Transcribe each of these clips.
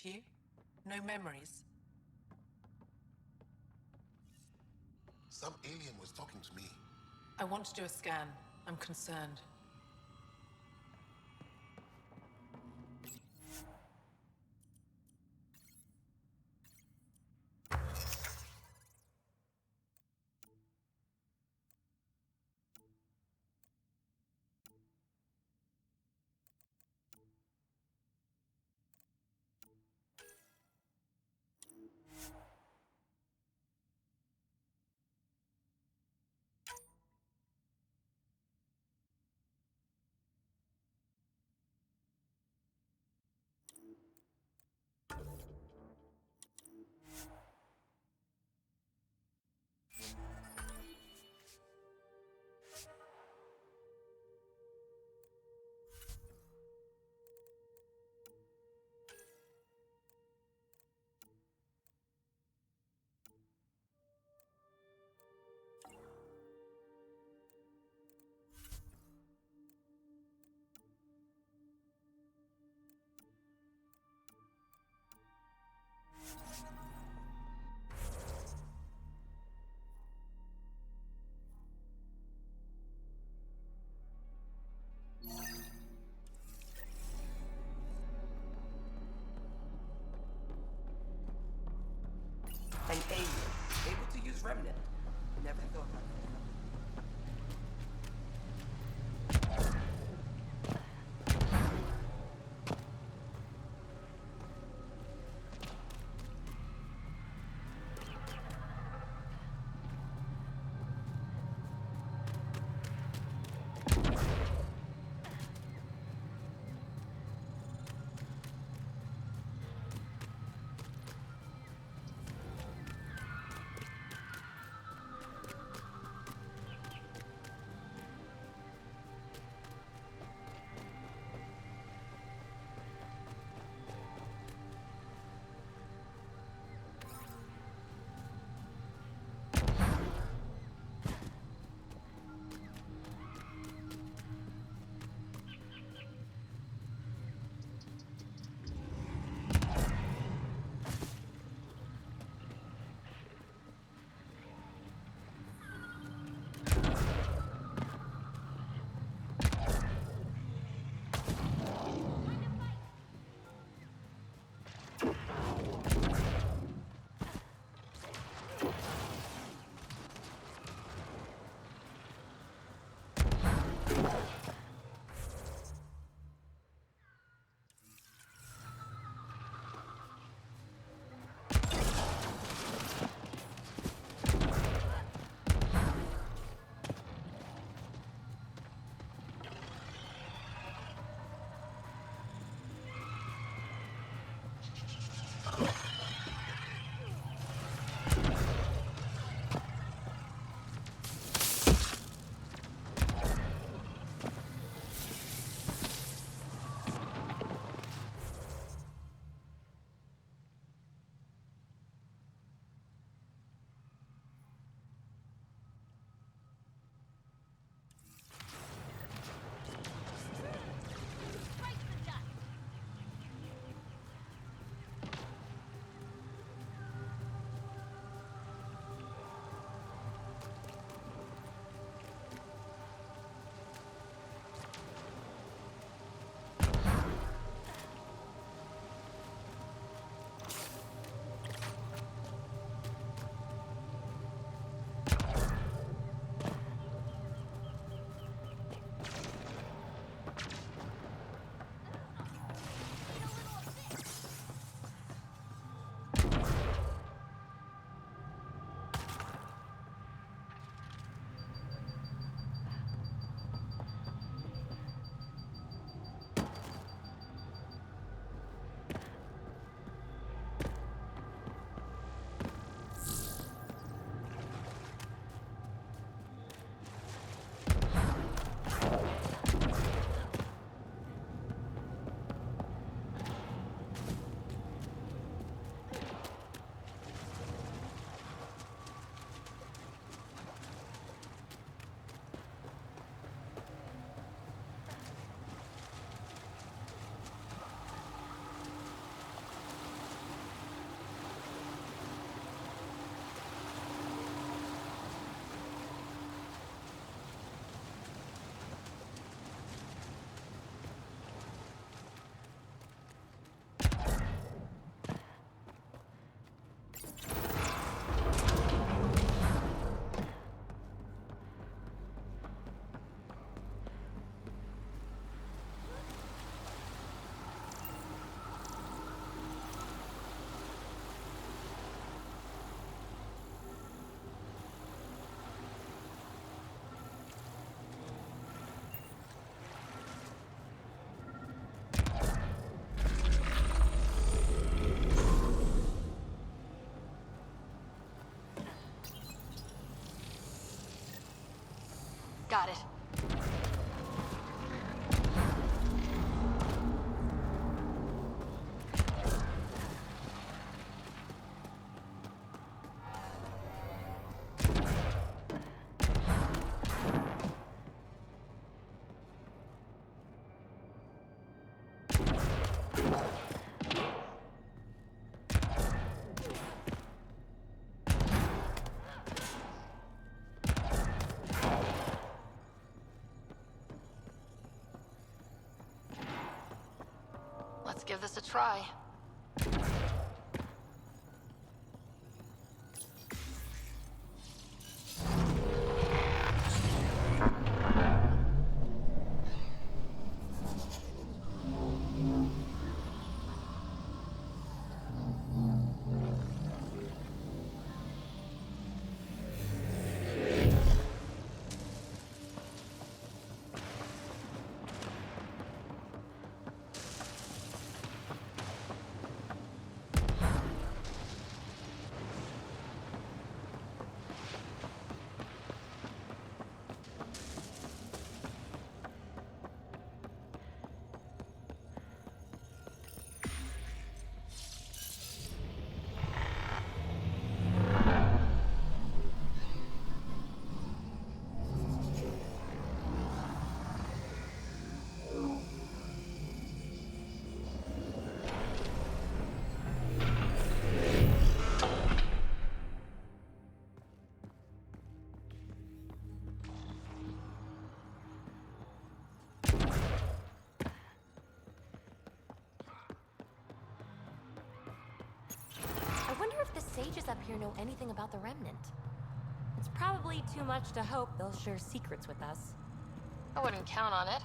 to you? No memories? Some alien was talking to me. I want to do a scan. I'm concerned. An alien, able to use remnant. Never thought about that. Got it. Let's give this a try. I wonder if the sages up here know anything about the Remnant. It's probably too much to hope they'll share secrets with us. I wouldn't count on it.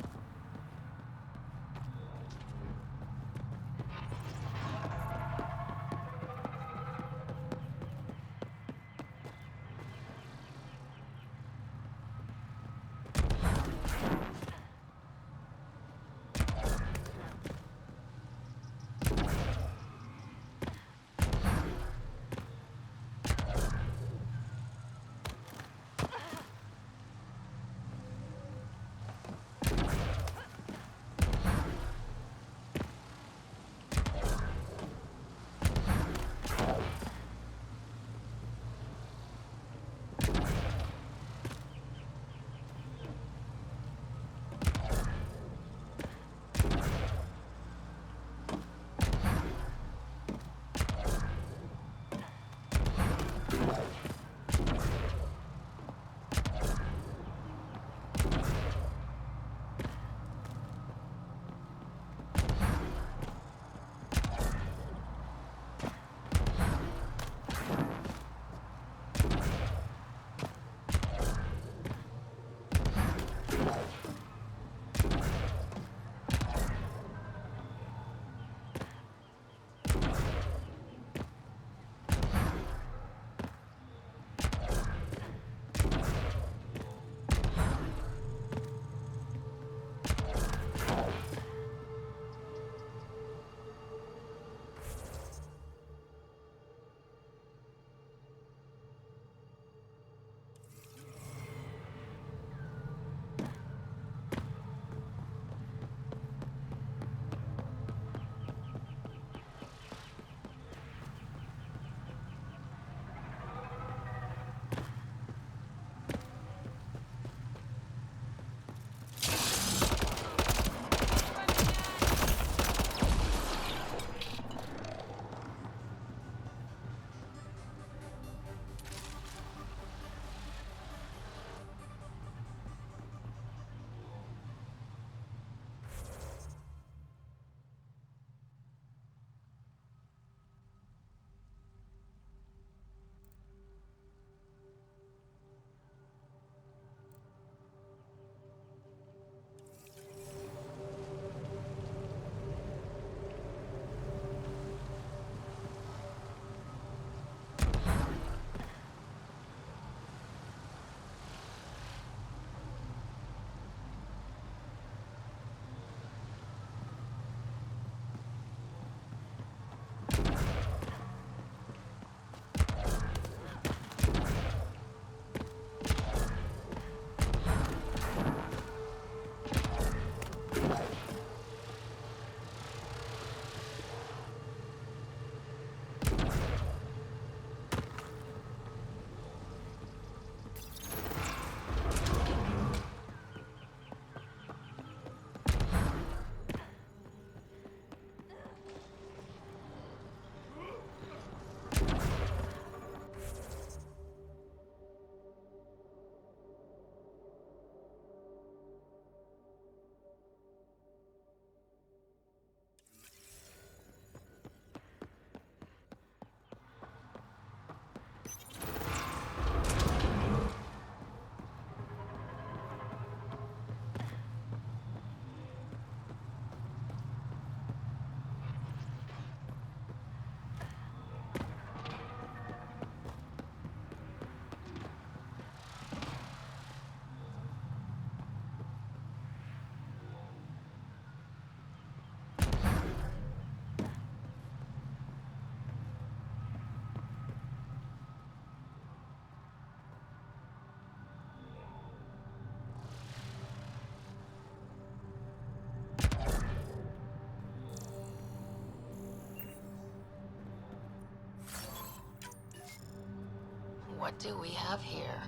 What do we have here?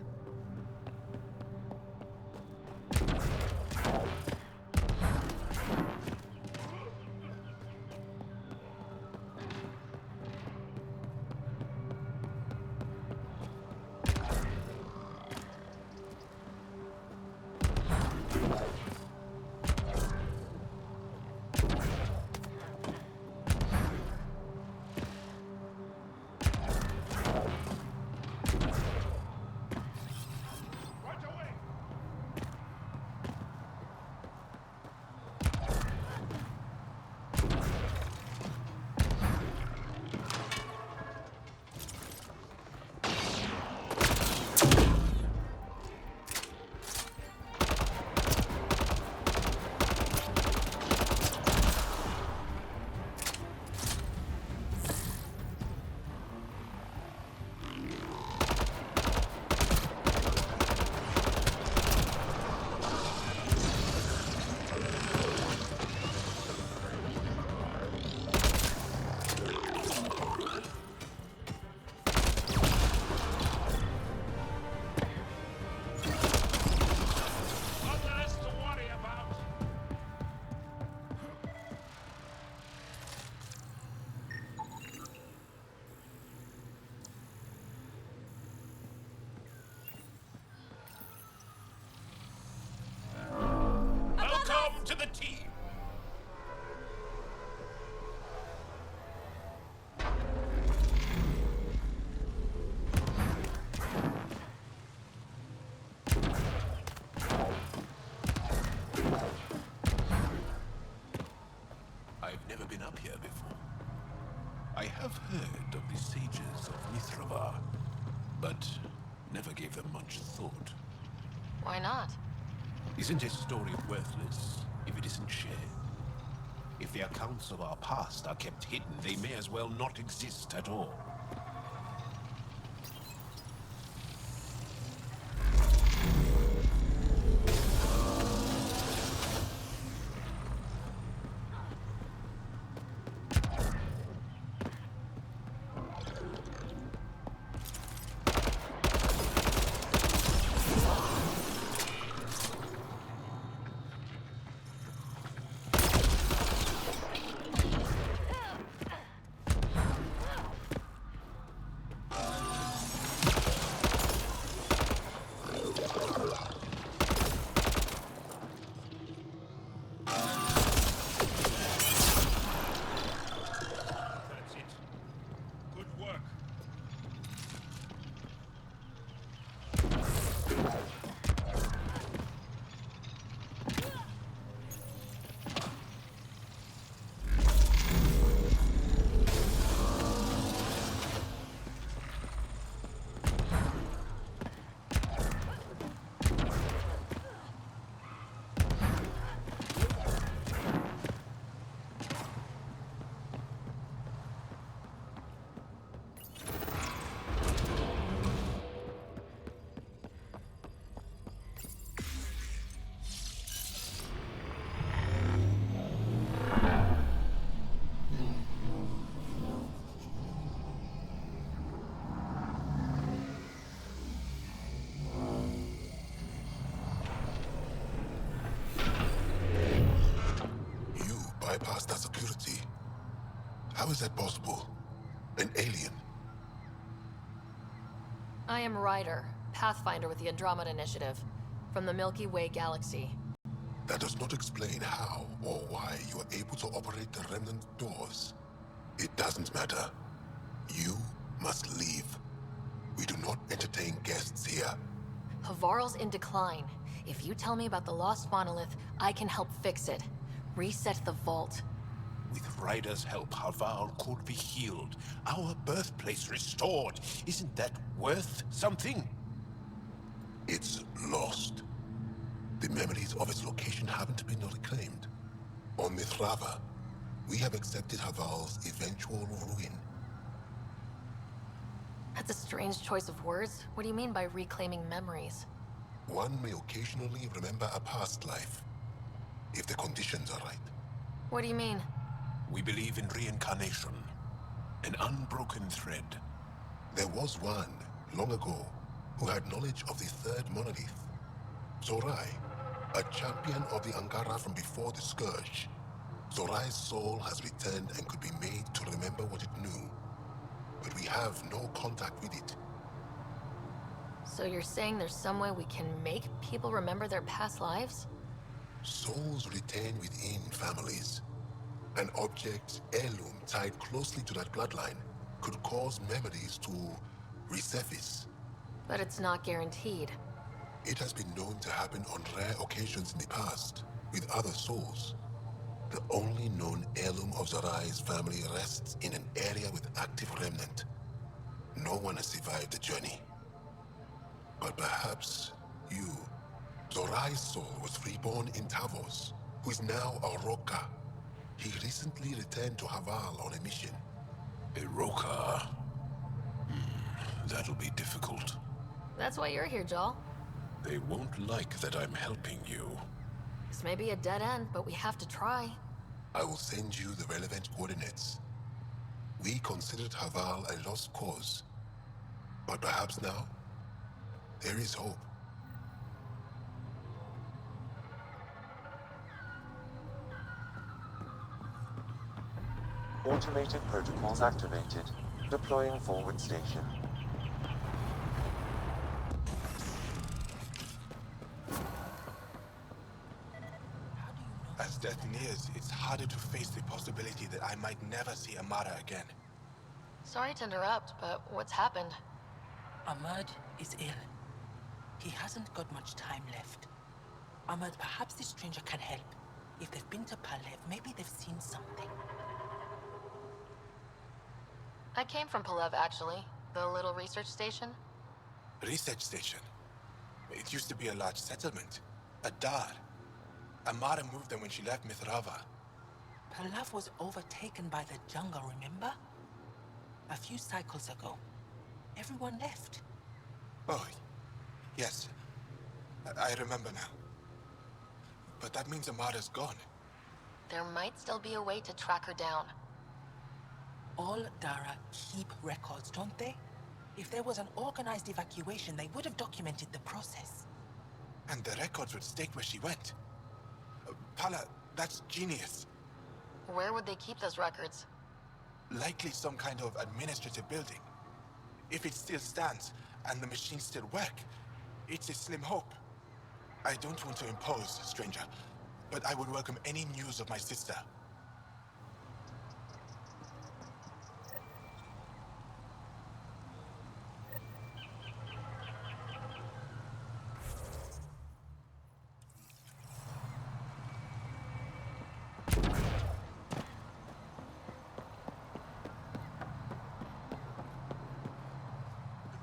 Welcome to the team. I've never been up here before. I have heard of the sages of Mithravar, but never gave them much thought. Why not? Isn't a story worthless if it isn't shared? If the accounts of our past are kept hidden, they may as well not exist at all. Bypass that security. How is that possible? An alien? I am Ryder, Pathfinder with the Andromeda Initiative, from the Milky Way galaxy. That does not explain how or why you are able to operate the remnant doors. It doesn't matter. You must leave. We do not entertain guests here. Havarl's in decline. If you tell me about the lost monolith, I can help fix it. Reset the vault. With Ryder's help, Haval could be healed. Our birthplace restored. Isn't that worth something? It's lost. The memories of its location haven't been reclaimed. On Mithrava, we have accepted Haval's eventual ruin. That's a strange choice of words. What do you mean by reclaiming memories? One may occasionally remember a past life, if the conditions are right. What do you mean? We believe in reincarnation. An unbroken thread. There was one, long ago, who had knowledge of the third monolith. Zorai, a champion of the Angara from before the Scourge. Zorai's soul has returned and could be made to remember what it knew. But we have no contact with it. So you're saying there's some way we can make people remember their past lives? Souls retain within families. An object, heirloom, tied closely to that bloodline could cause memories to resurface. But it's not guaranteed. It has been known to happen on rare occasions in the past, with other souls. The only known heirloom of Zorai's family rests in an area with active remnant. No one has survived the journey. But perhaps you. Zorai's soul was reborn in Tavos, who is now a Roka. He recently returned to Haval on a mission. A Roka. That'll be difficult. That's why you're here, Jal. They won't like that I'm helping you. This may be a dead end, but we have to try. I will send you the relevant coordinates. We considered Haval a lost cause. But perhaps now, there is hope. Automated protocols activated. Deploying forward station. As death nears, it's harder to face the possibility that I might never see Amara again. Sorry to interrupt, but what's happened? Ahmad is ill. He hasn't got much time left. Ahmad, perhaps this stranger can help. If they've been to Palev, maybe they've seen something. I came from Palev, actually. The little research station. Research station. It used to be a large settlement. A dar. Amara moved there when she left Mithrava. Palev was overtaken by the jungle, remember? A few cycles ago. Everyone left. Oh, yes. I remember now. But that means Amara's gone. There might still be a way to track her down. All Dara keep records, don't they? If there was an organized evacuation, they would have documented the process. And the records would state where she went. Pala, that's genius. Where would they keep those records? Likely some kind of administrative building. If it still stands, and the machines still work, it's a slim hope. I don't want to impose, stranger, but I would welcome any news of my sister.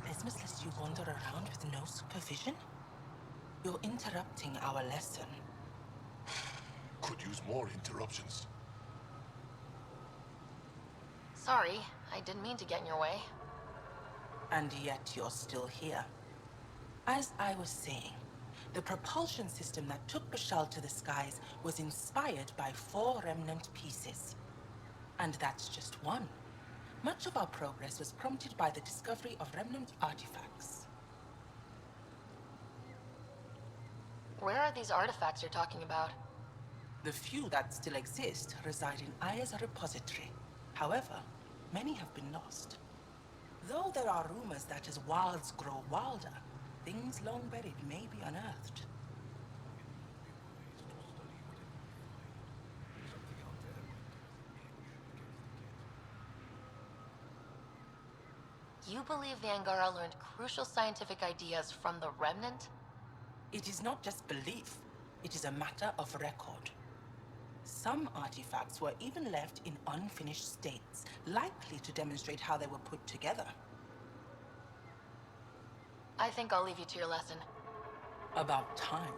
Business lets you wander around with no supervision? You're interrupting our lesson. Could use more interruptions. Sorry, I didn't mean to get in your way. And yet you're still here. As I was saying, the propulsion system that took Bashal to the skies was inspired by 4 remnant pieces. And that's just one. Much of our progress was prompted by the discovery of remnant artifacts. Where are these artifacts you're talking about? The few that still exist reside in Aya's repository. However, many have been lost. Though there are rumors that as wilds grow wilder, things long buried may be unearthed. You believe Vangara learned crucial scientific ideas from the Remnant? It is not just belief, it is a matter of record. Some artifacts were even left in unfinished states, likely to demonstrate how they were put together. I think I'll leave you to your lesson. About time.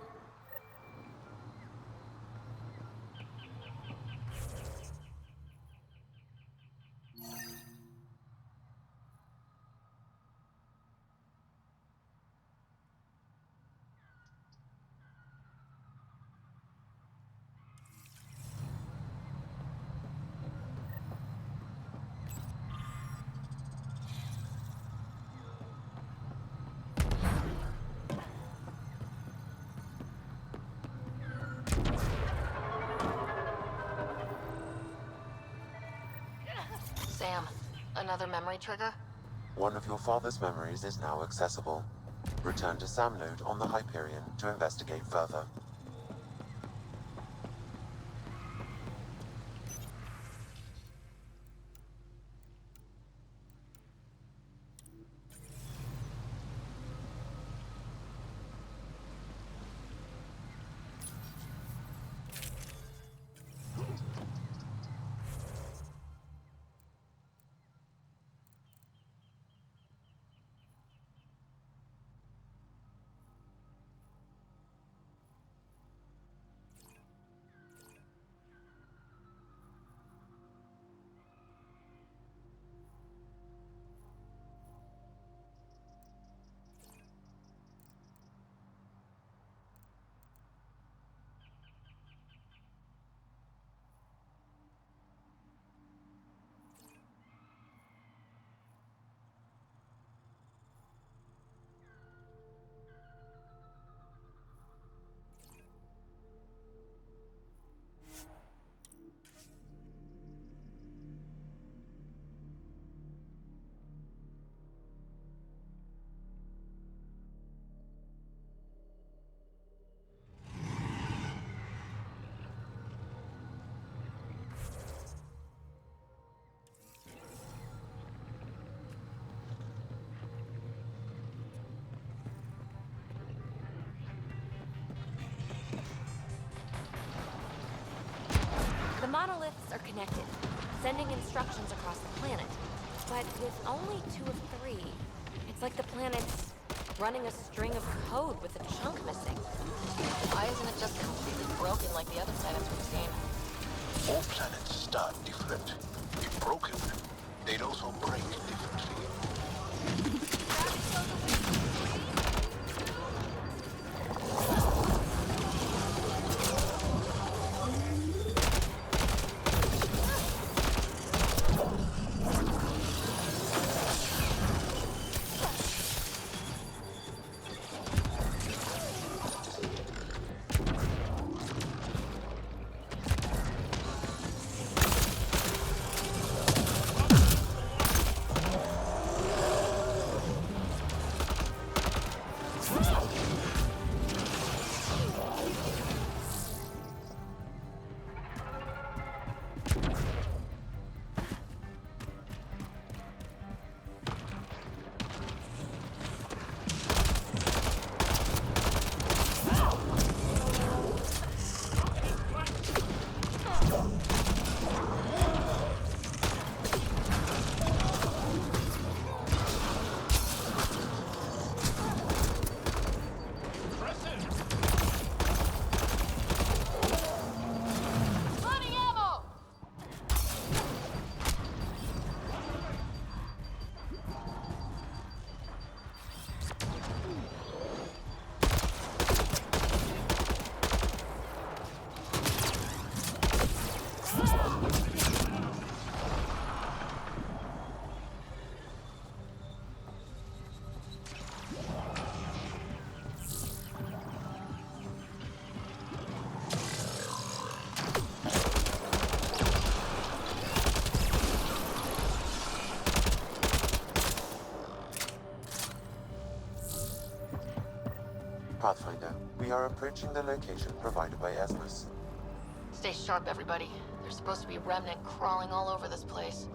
Sam, another memory trigger? One of your father's memories is now accessible. Return to Sam Node on the Hyperion to investigate further. The monoliths are connected, sending instructions across the planet. But with only 2 of 3, it's like the planet's running a string of code with a chunk missing. Why isn't it just completely broken like the other planets we've seen? All planets start different. If broken, they'd also break differently. Pathfinder, we are approaching the location provided by Esmus. Stay sharp, everybody. There's supposed to be Remnant crawling all over this place.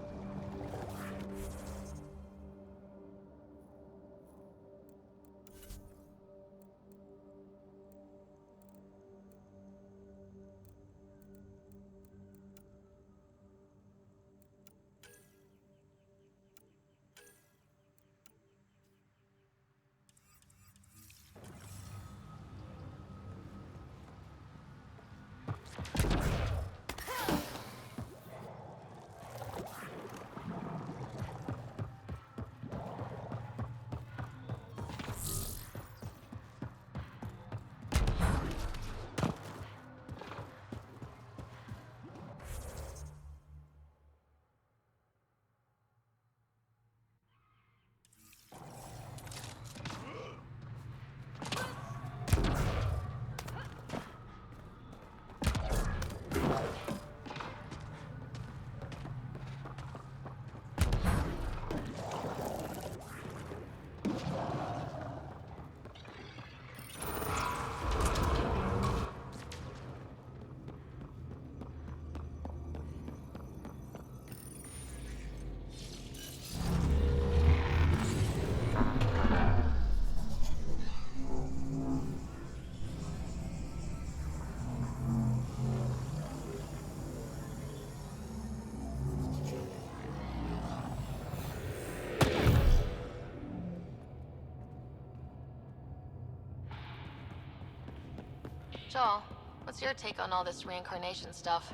Joel, what's your take on all this reincarnation stuff?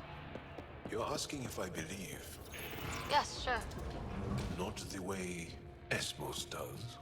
You're asking if I believe, Yes, sure. not the way Esmos does.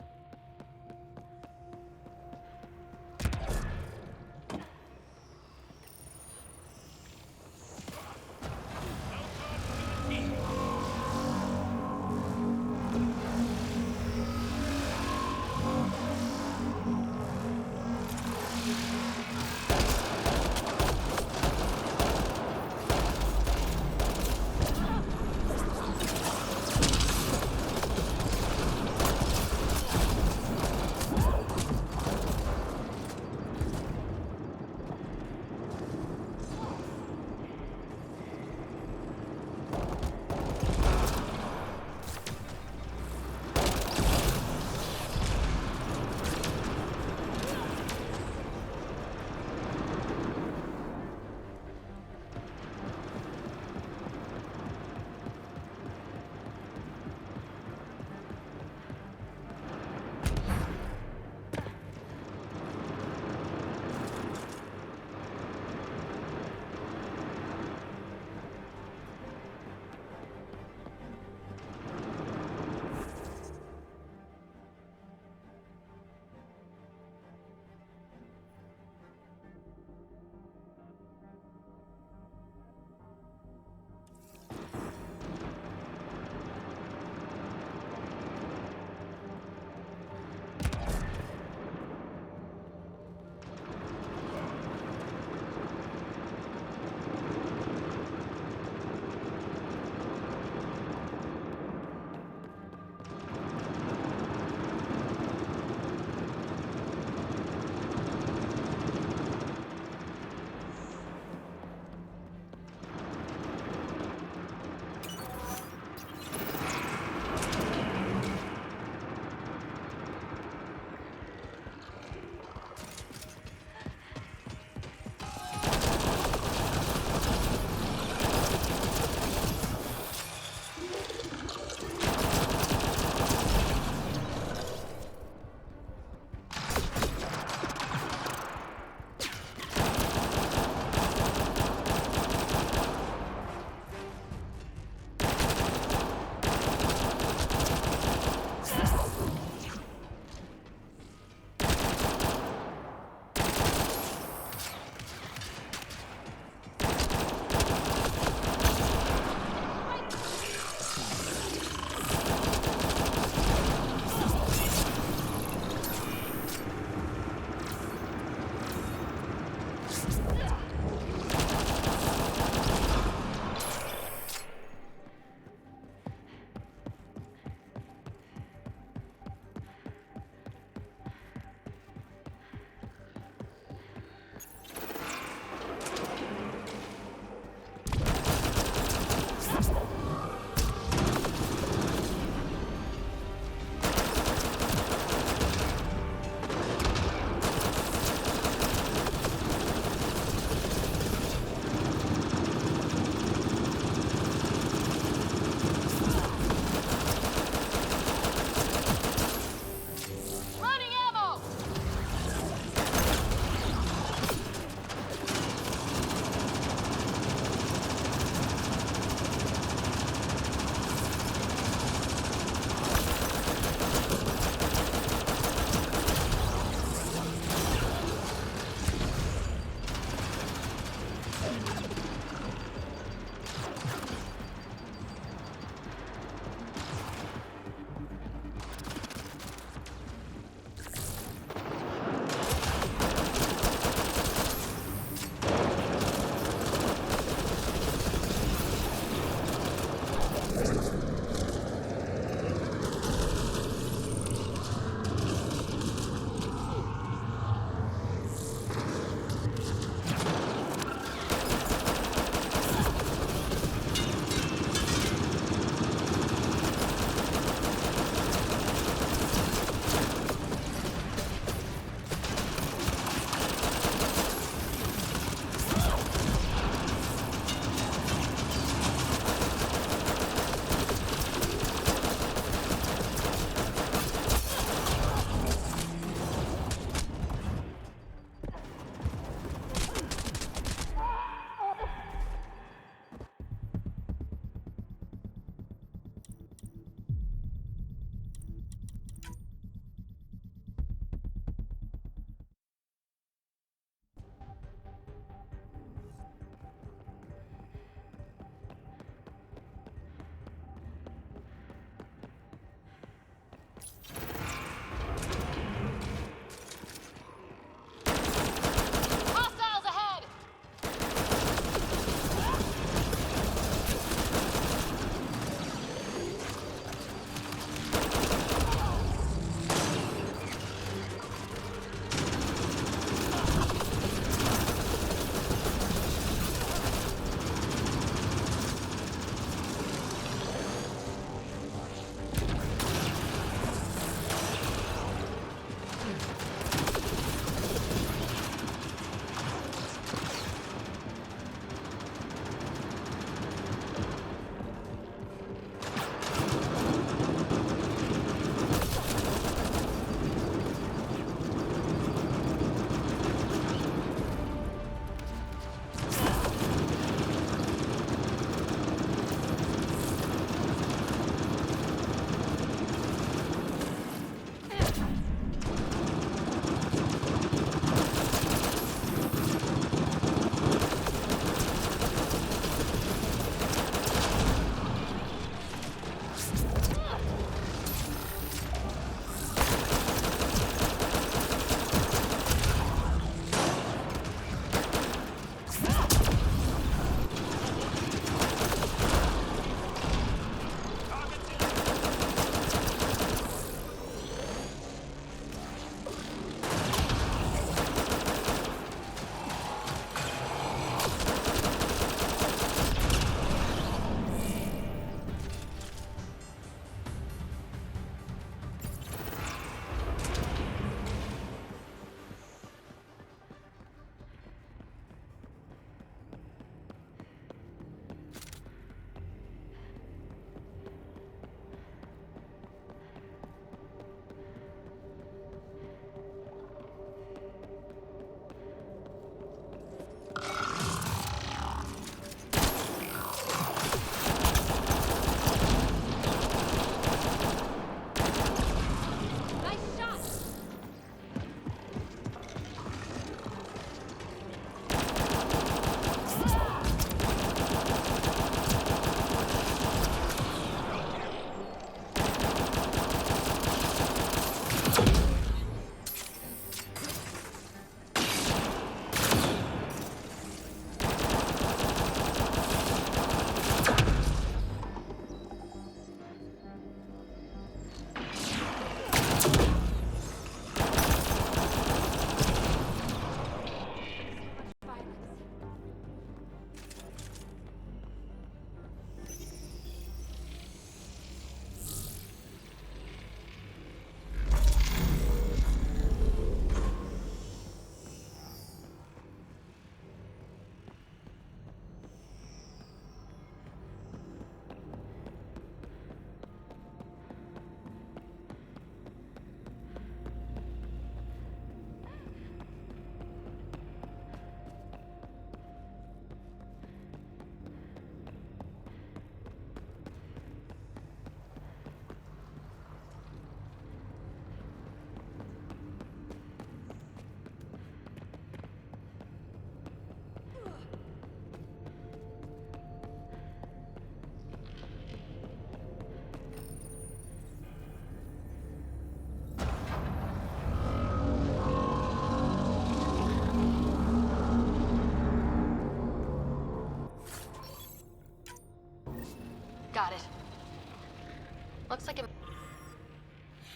Looks like it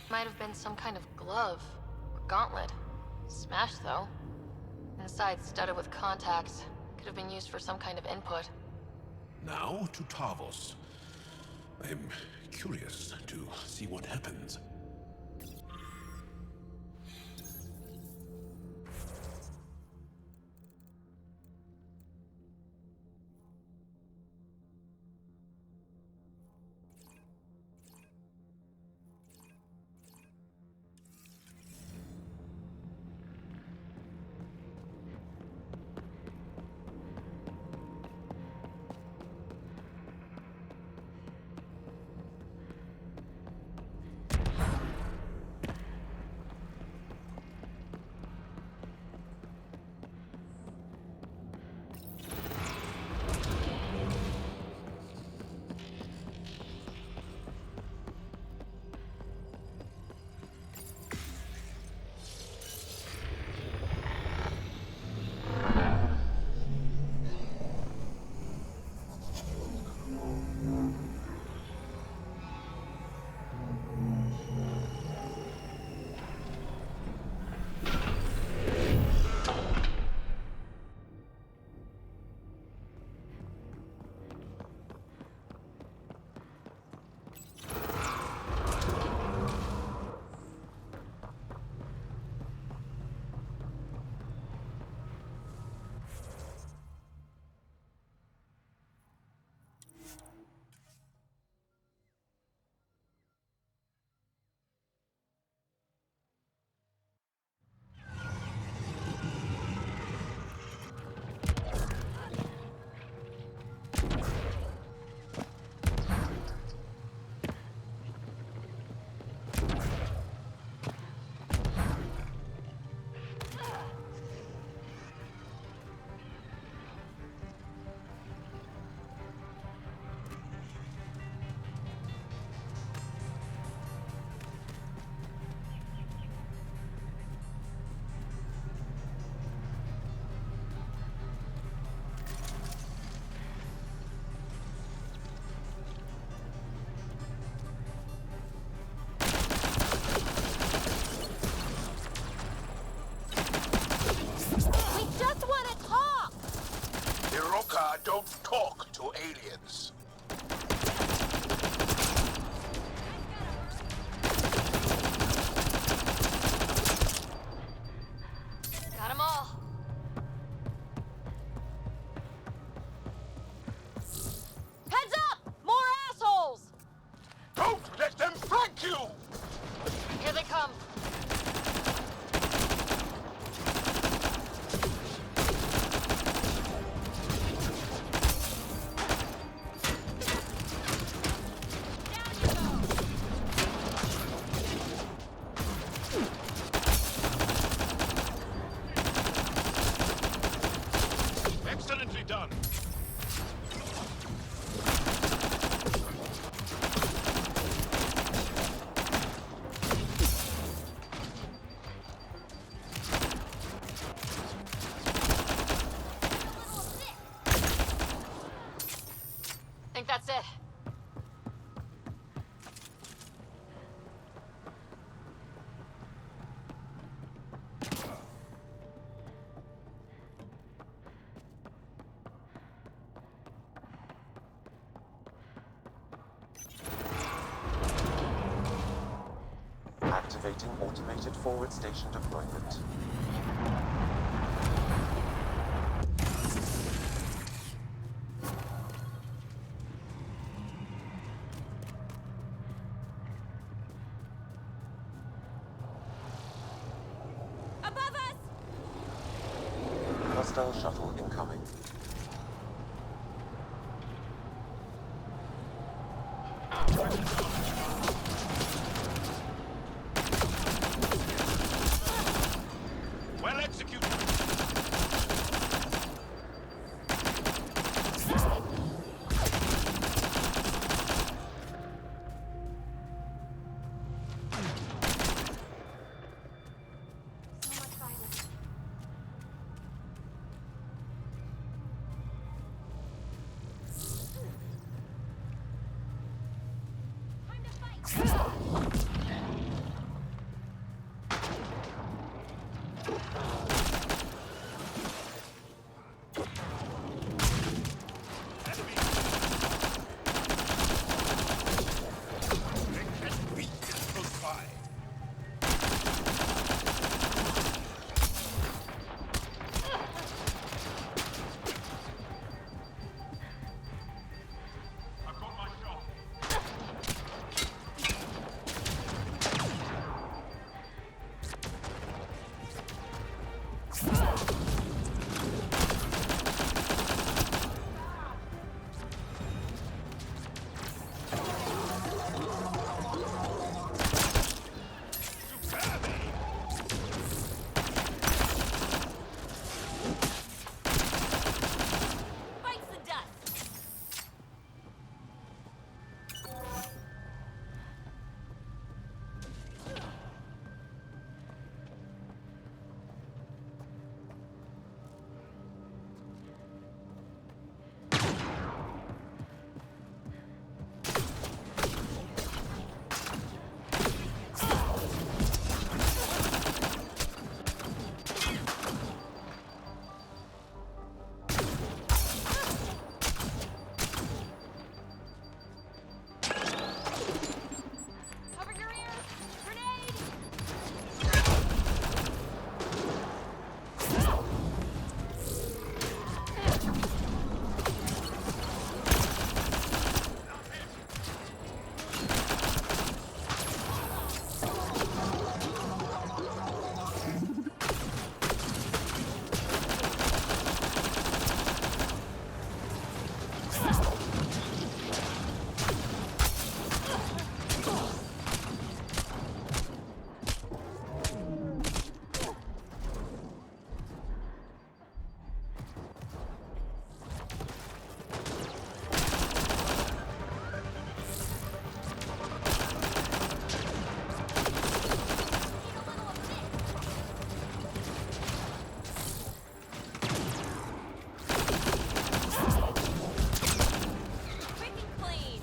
might have been some kind of glove or gauntlet. Smashed, though. Inside studded with contacts. Could have been used for some kind of input. Now to Tavos. I'm curious to see what happens. We just want to talk! Hiroka don't talk to aliens. Got 'em all. Heads up! More assholes! Don't let them flank you! Here they come. Excellently done. Think that's it. Activating automated forward station deployment. Above us! Hostile shuttle incoming. Well executed. So much violence. Bites the dust! Cover your ears! Grenade! Quick and clean!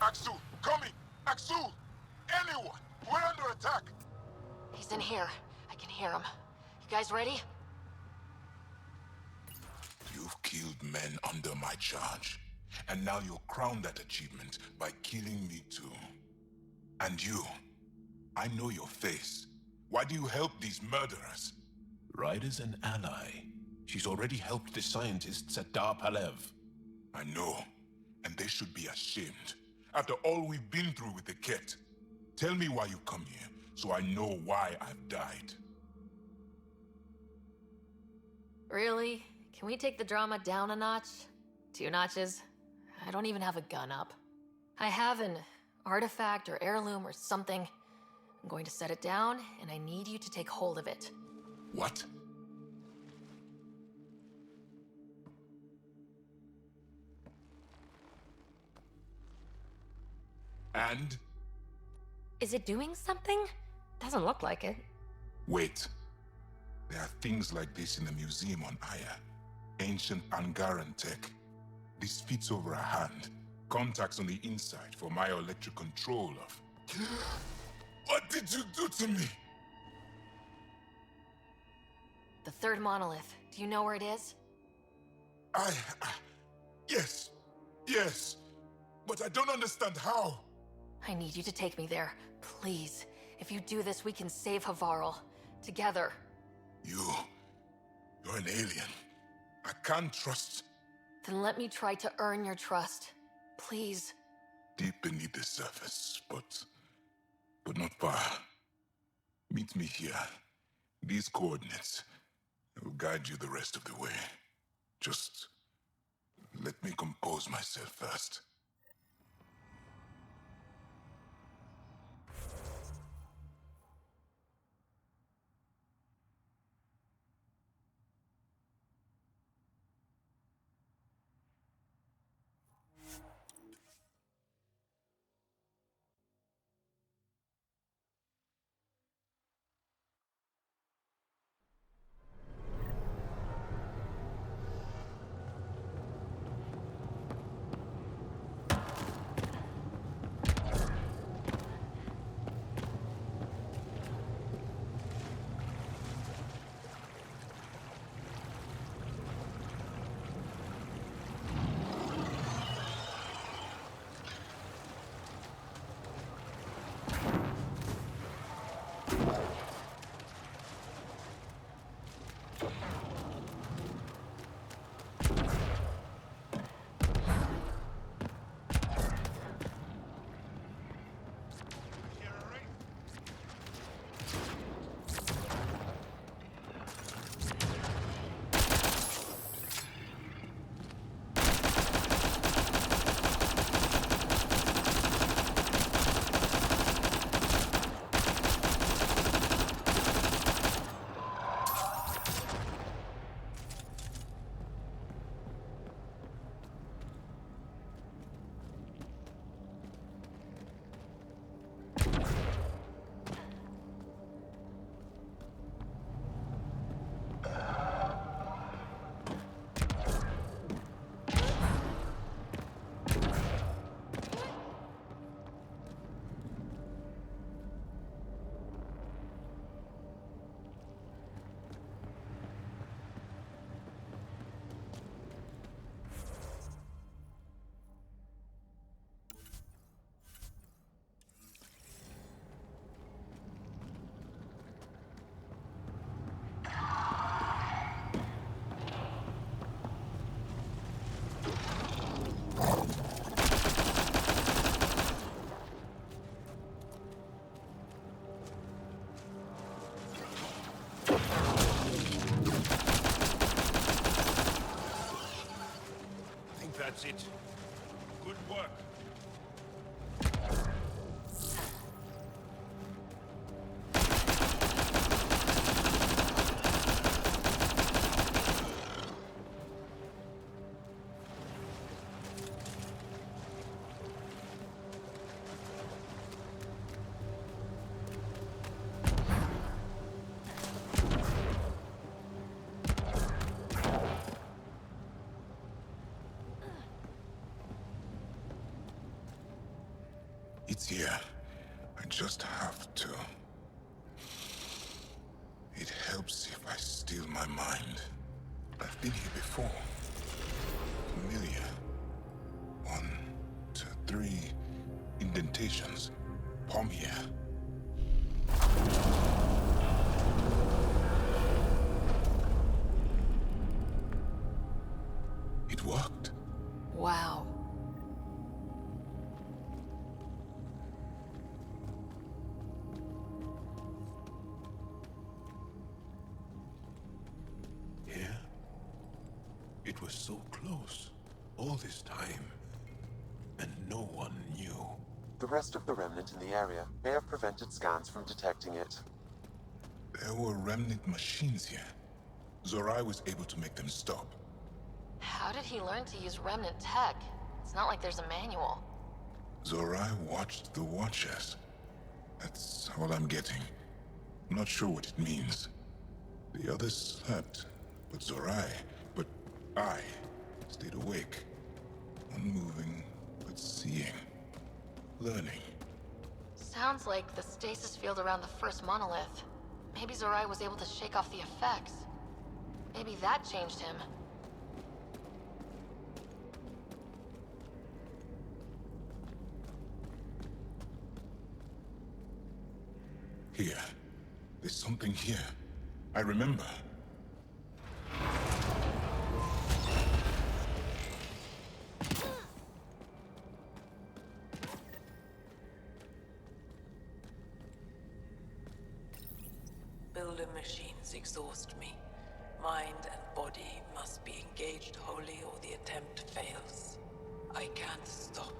Axel, coming! Axel! Anyone! We're under attack! He's in here. I can hear him. You guys ready? You've killed men under my charge. And now you'll crown that achievement by killing me too. And you, I know your face. Why do you help these murderers? Ryder's an ally. She's already helped the scientists at Dar Palev. I know, and they should be ashamed. After all we've been through with the kit. Tell me why you come here, so I know why I've died. Really? Can we take the drama down a notch? 2 notches? I don't even have a gun up. I have an artifact or heirloom or something. I'm going to set it down, and I need you to take hold of it. What? And? Is it doing something? Doesn't look like it. Wait. There are things like this in the museum on Aya. Ancient Angaran tech. This fits over a hand. Contacts on the inside for bioelectric control of... What did you do to me? The 3rd monolith. Do you know where it is? Yes. Yes. But I don't understand how. I need you to take me there. Please. If you do this, we can save Havarl. Together. You're an alien. I can't trust... Then let me try to earn your trust. Please. Deep beneath the surface, but not far. Meet me here. These coordinates. I will guide you the rest of the way. Just let me compose myself first. That's it. Good work. It's here. I just have to. It helps if I still my mind. I've been here before. Familiar. 1, 2, 3 indentations. Palm here. It worked. Wow. Here? It was so close. All this time. And no one knew. The rest of the remnant in the area may have prevented scans from detecting it. There were remnant machines here. Zorai was able to make them stop. How did he learn to use remnant tech? It's not like there's a manual. Zorai watched the Watchers. That's all I'm getting. I'm not sure what it means. The others slept, but I stayed awake. Unmoving, but seeing. Learning. Sounds like the stasis field around the first monolith. Maybe Zorai was able to shake off the effects. Maybe that changed him. Here. There's something here. I remember. Builder machines exhaust me. Mind and body must be engaged wholly or the attempt fails. I can't stop.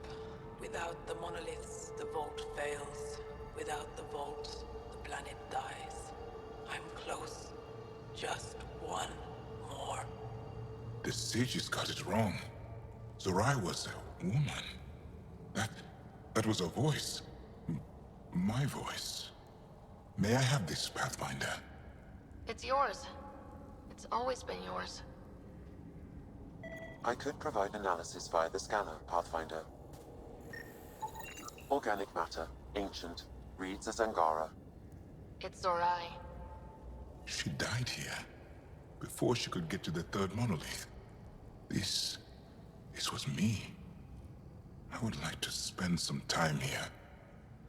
Without the monoliths, the vault fails. Without the vault, the planet dies. I'm close. Just one more. The sages got it wrong. Zorai was a woman. That was a voice. My voice. May I have this, Pathfinder? It's yours. It's always been yours. I could provide analysis via the scanner, Pathfinder. Organic matter, ancient, reads as Angara. It's Zorai. She died here. Before she could get to the third monolith. This was me. I would like to spend some time here.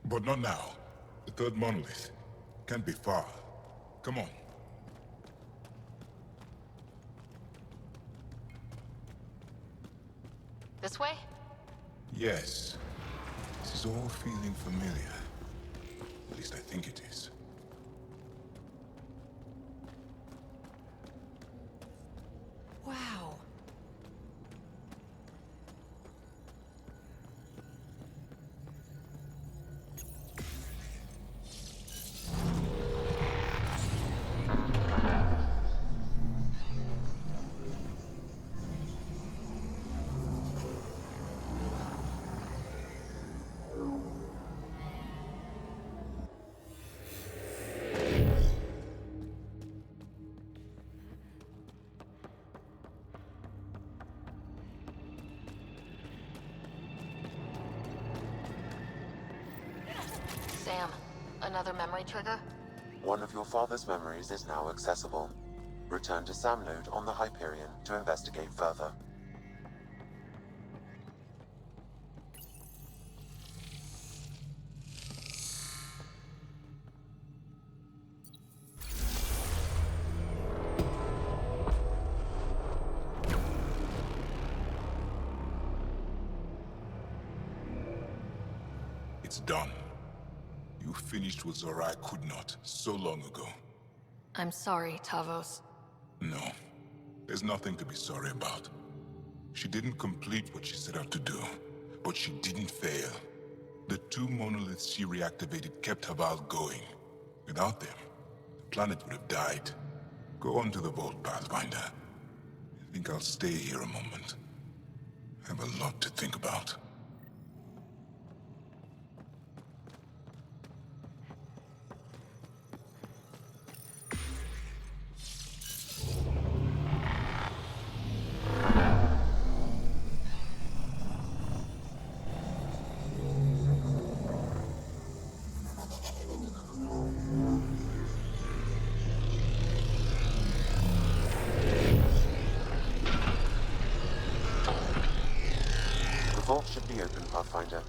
But not now. The third monolith can't be far. Come on. This way? Yes. This is all feeling familiar. At least I think it is. Wow. Sam, another memory trigger? One of your father's memories is now accessible. Return to Sam Node on the Hyperion to investigate further. It's done. You finished what Zorai could not so long ago. I'm sorry, Tavos. No. There's nothing to be sorry about. She didn't complete what she set out to do, but she didn't fail. The two monoliths she reactivated kept Haval going. Without them, the planet would have died. Go on to the vault, Pathfinder. I think I'll stay here a moment. I have a lot to think about. The vault should be open, Pathfinder.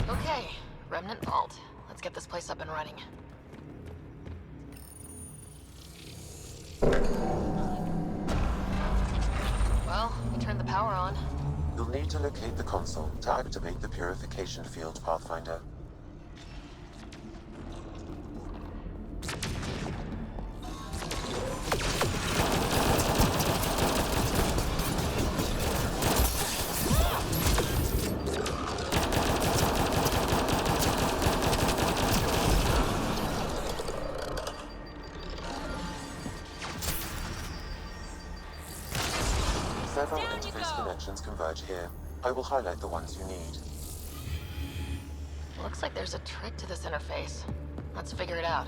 Okay, Remnant Vault. Let's get this place up and running. Well, we turned the power on. You'll need to locate the console to activate the purification field, Pathfinder. Several interface connections converge here. I will highlight the ones you need. Looks like there's a trick to this interface. Let's figure it out.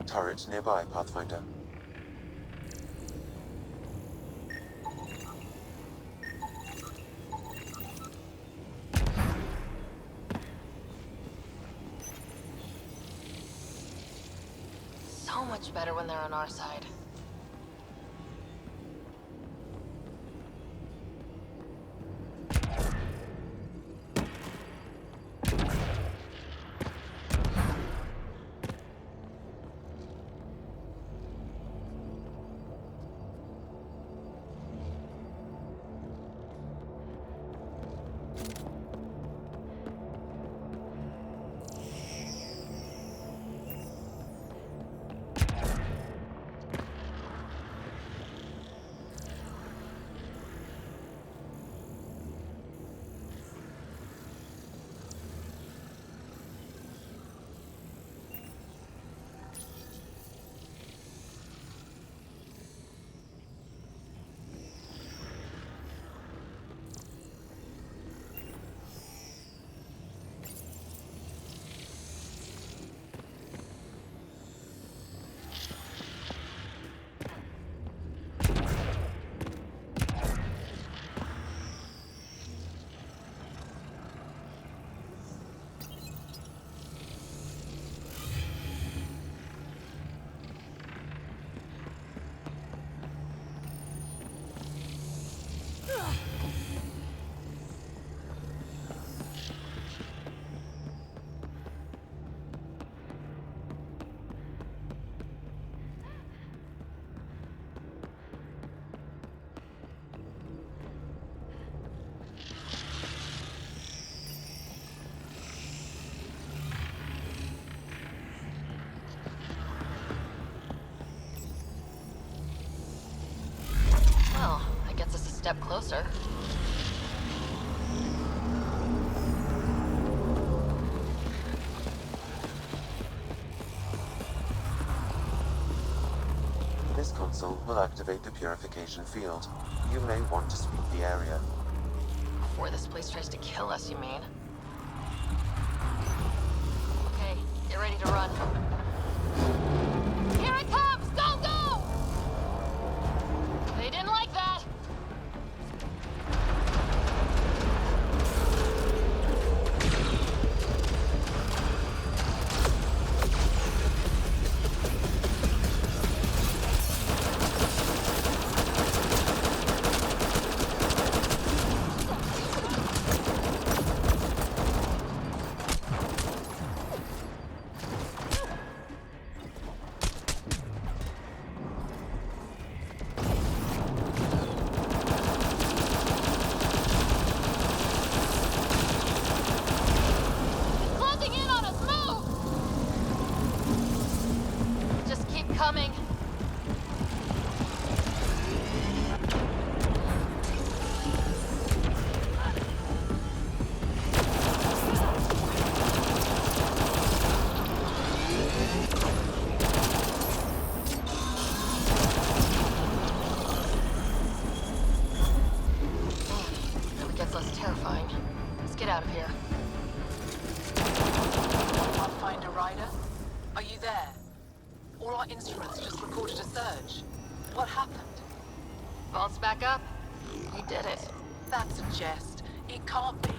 Turret nearby, Pathfinder. So much better when they're on our side. closer. This console will activate the purification field. You may want to sweep the area. Before this place tries to kill us, you mean? Okay, get ready to run. Here it comes! Go, go! They didn't like that! Closing in on us! Move! Just keep coming. Really gets less terrifying. Let's get out of here. Pathfinder Ryder? Are you there? All our instruments just recorded a surge. What happened? Vault's back up. We did it. That's a jest. It can't be.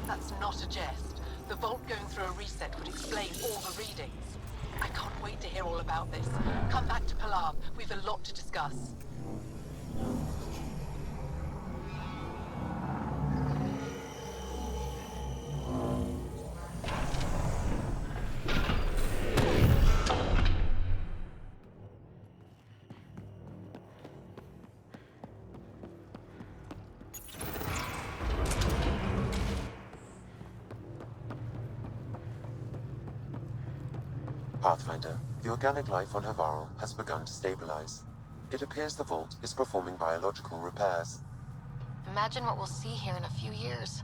That's not a jest. The vault going through a reset would explain all the readings. I can't wait to hear all about this. Come back to Palam. We've a lot to discuss. Pathfinder, the organic life on Havarl has begun to stabilize. It appears the vault is performing biological repairs. Imagine what we'll see here in a few years.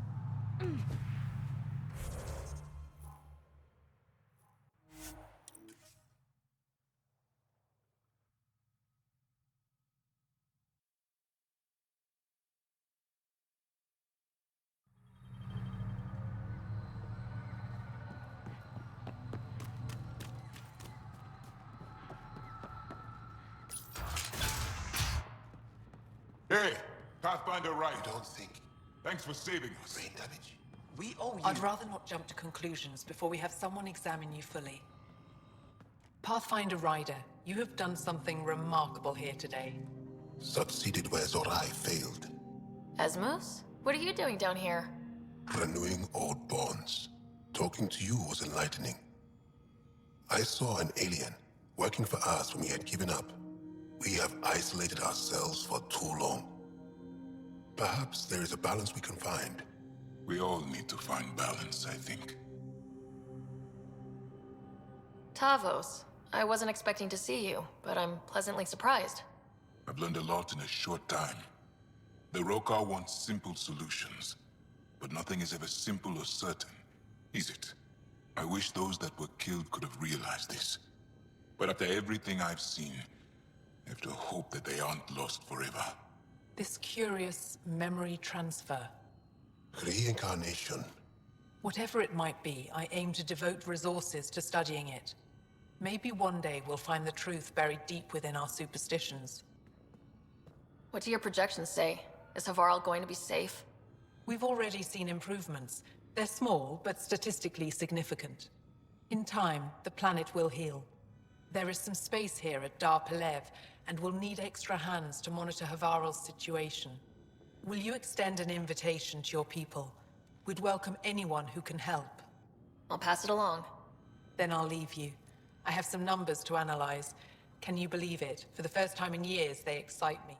Hey, Pathfinder Ryder. Don't think. Thanks for saving us. Brain damage. We owe you. I'd rather not jump to conclusions before we have someone examine you fully. Pathfinder Ryder, you have done something remarkable here today. Succeeded where Zorai failed. Asmus? What are you doing down here? Renewing old bonds. Talking to you was enlightening. I saw an alien working for us when we had given up. We have isolated ourselves for too long. Perhaps there is a balance we can find. We all need to find balance, I think. Tavos. I wasn't expecting to see you, but I'm pleasantly surprised. I've learned a lot in a short time. The Rokar want simple solutions, but nothing is ever simple or certain, is it? I wish those that were killed could have realized this. But after everything I've seen, I have to hope that they aren't lost forever. This curious memory transfer. Reincarnation. Whatever it might be, I aim to devote resources to studying it. Maybe one day we'll find the truth buried deep within our superstitions. What do your projections say? Is Havarl going to be safe? We've already seen improvements. They're small, but statistically significant. In time, the planet will heal. There is some space here at Dar Pelev, and we'll need extra hands to monitor Havarl's situation. Will you extend an invitation to your people? We'd welcome anyone who can help. I'll pass it along. Then I'll leave you. I have some numbers to analyze. Can you believe it? For the first time in years, they excite me.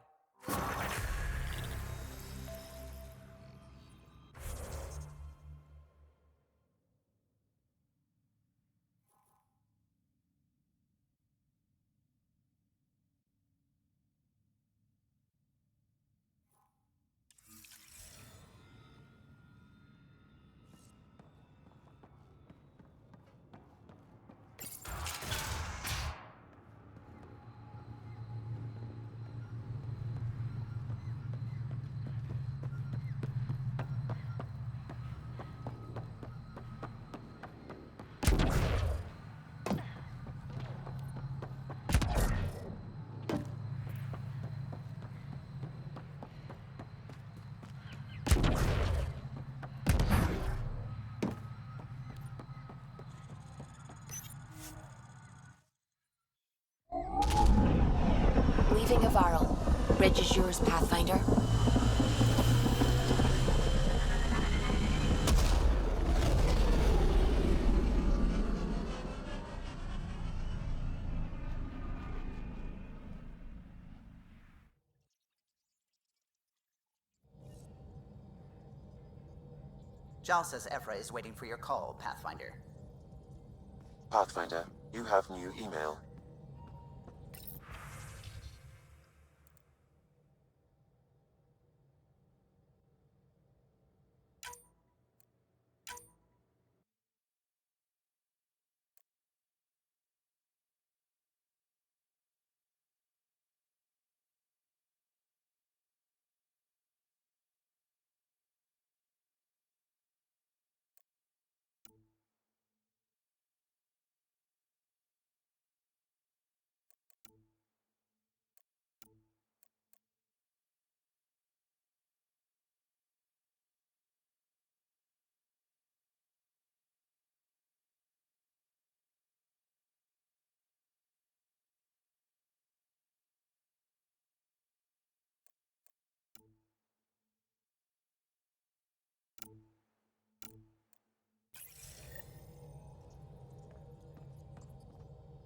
Bridge is yours, Pathfinder. Jal says Ephra is waiting for your call, Pathfinder. Pathfinder, you have new email.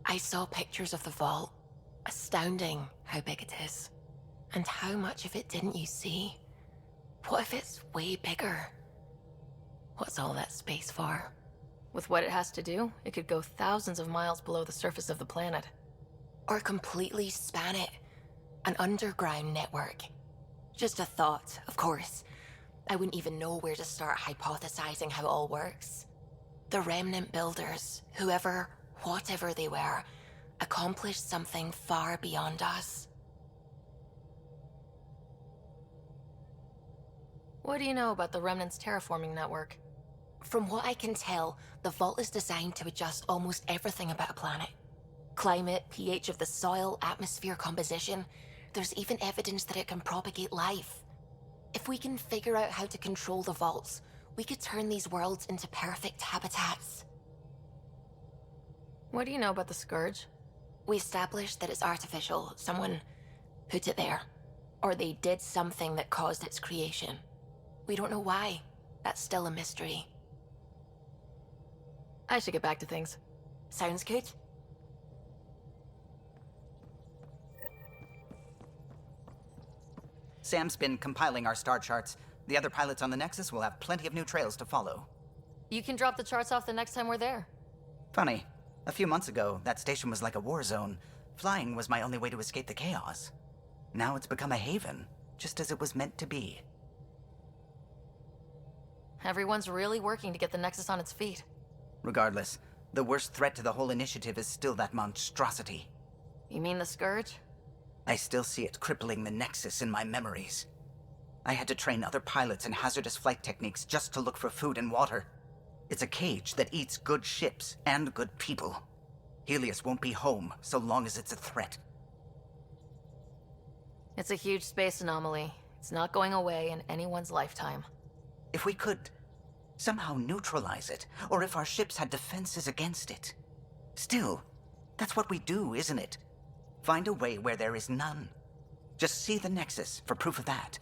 I saw pictures of the vault. Astounding how big it is. And how much of it didn't you see? What if it's way bigger? What's all that space for? With what it has to do, it could go thousands of miles below the surface of the planet. Or completely span it. An underground network. Just a thought, of course. I wouldn't even know where to start hypothesizing how it all works. The Remnant builders, whoever, whatever they were, accomplished something far beyond us. What do you know about the Remnant's terraforming network? From what I can tell, the vault is designed to adjust almost everything about a planet. Climate, pH of the soil, atmosphere composition. There's even evidence that it can propagate life. If we can figure out how to control the vaults, we could turn these worlds into perfect habitats. What do you know about the Scourge? We established that it's artificial. Someone put it there. Or they did something that caused its creation. We don't know why. That's still a mystery. I should get back to things. Sounds good. Sam's been compiling our star charts. The other pilots on the Nexus will have plenty of new trails to follow. You can drop the charts off the next time we're there. Funny. A few months ago, that station was like a war zone. Flying was my only way to escape the chaos. Now it's become a haven, just as it was meant to be. Everyone's really working to get the Nexus on its feet. Regardless, the worst threat to the whole initiative is still that monstrosity. You mean the Scourge? I still see it crippling the Nexus in my memories. I had to train other pilots in hazardous flight techniques just to look for food and water. It's a cage that eats good ships and good people. Helios won't be home so long as it's a threat. It's a huge space anomaly. It's not going away in anyone's lifetime. If we could somehow neutralize it, or if our ships had defenses against it. Still, that's what we do, isn't it? Find a way where there is none. Just see the Nexus for proof of that.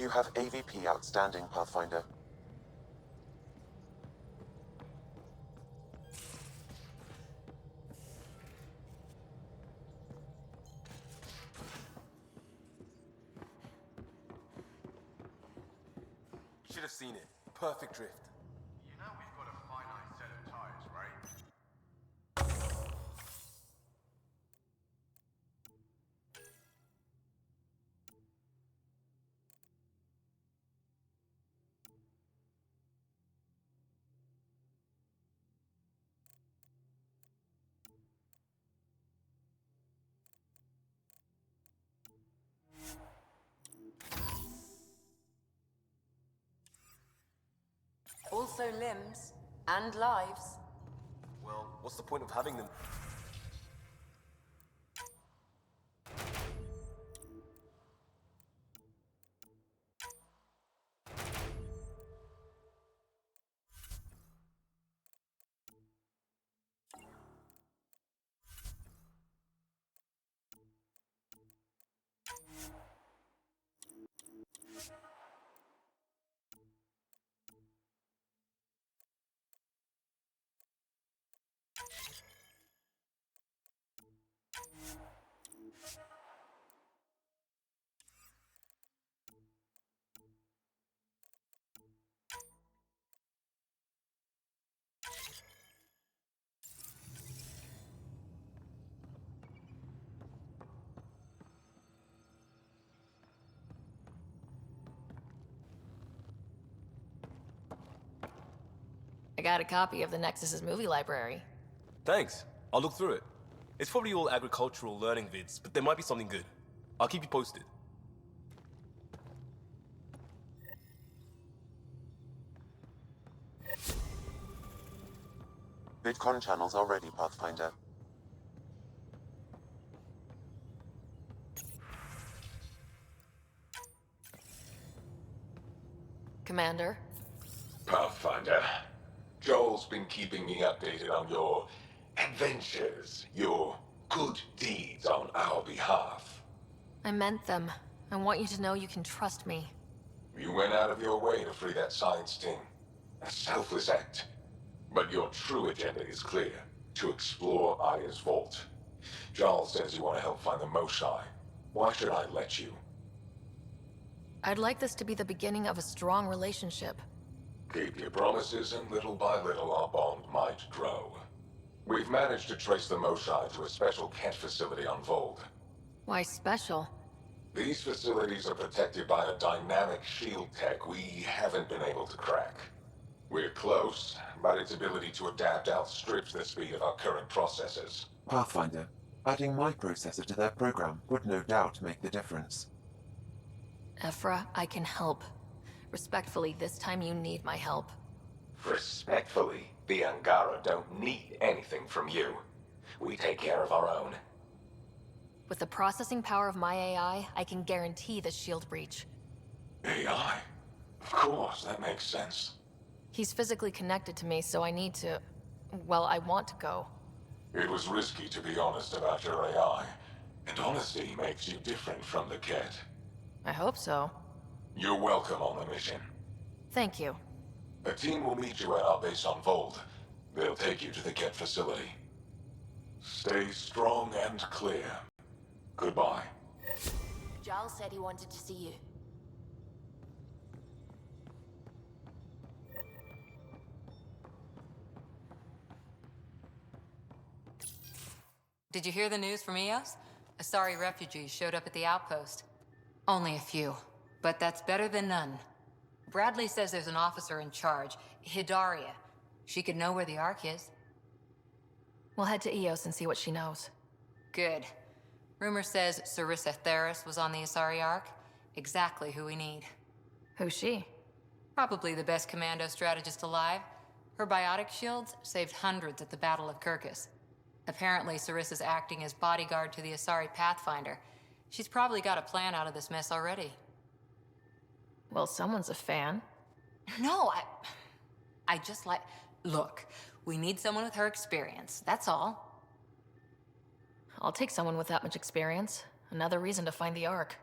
You have AVP outstanding, Pathfinder. Should have seen it. Perfect drift. You know we've got a finite set of tires, right? Also limbs and lives. Well, what's the point of having them? I got a copy of the Nexus's movie library. Thanks. I'll look through it. It's probably all agricultural learning vids, but there might be something good. I'll keep you posted. VidCon channels are ready, Pathfinder. Commander? Pathfinder, Joel's been keeping me updated on your adventures, your good deeds on our behalf. I meant them. I want you to know you can trust me. You went out of your way to free that science team. A selfless act. But your true agenda is clear. To explore Aya's vault. Joel says you want to help find the Moshae. Why should I let you? I'd like this to be the beginning of a strong relationship. Keep your promises, and little by little our bond might grow. We've managed to trace the Moshae to a special Kent facility on Vold. Why special? These facilities are protected by a dynamic shield tech we haven't been able to crack. We're close, but its ability to adapt outstrips the speed of our current processors. Pathfinder, adding my processor to their program would no doubt make the difference. Ephra, I can help. Respectfully, this time you need my help. Respectfully, the Angara don't need anything from you. We take care of our own. With the processing power of my AI, I can guarantee the shield breach. AI? Of course, that makes sense. He's physically connected to me, so I need to... well, I want to go. It was risky to be honest about your AI, and honesty makes you different from the Ket. I hope so. You're welcome on the mission. Thank you. A team will meet you at our base on Vold. They'll take you to the Ket facility. Stay strong and clear. Goodbye. Giles said he wanted to see you. Did you hear the news from Eos? Asari refugees showed up at the outpost. Only a few, but that's better than none. Bradley says there's an officer in charge, Hidaria. She could know where the Ark is. We'll head to Eos and see what she knows. Good. Rumor says Sarissa Theris was on the Asari Ark. Exactly who we need. Who's she? Probably the best commando strategist alive. Her biotic shields saved hundreds at the Battle of Kirkus. Apparently, Sarissa's acting as bodyguard to the Asari Pathfinder. She's probably got a plan out of this mess already. Well, someone's a fan. No, I just like... Look, we need someone with her experience, that's all. I'll take someone with that much experience. Another reason to find the Ark.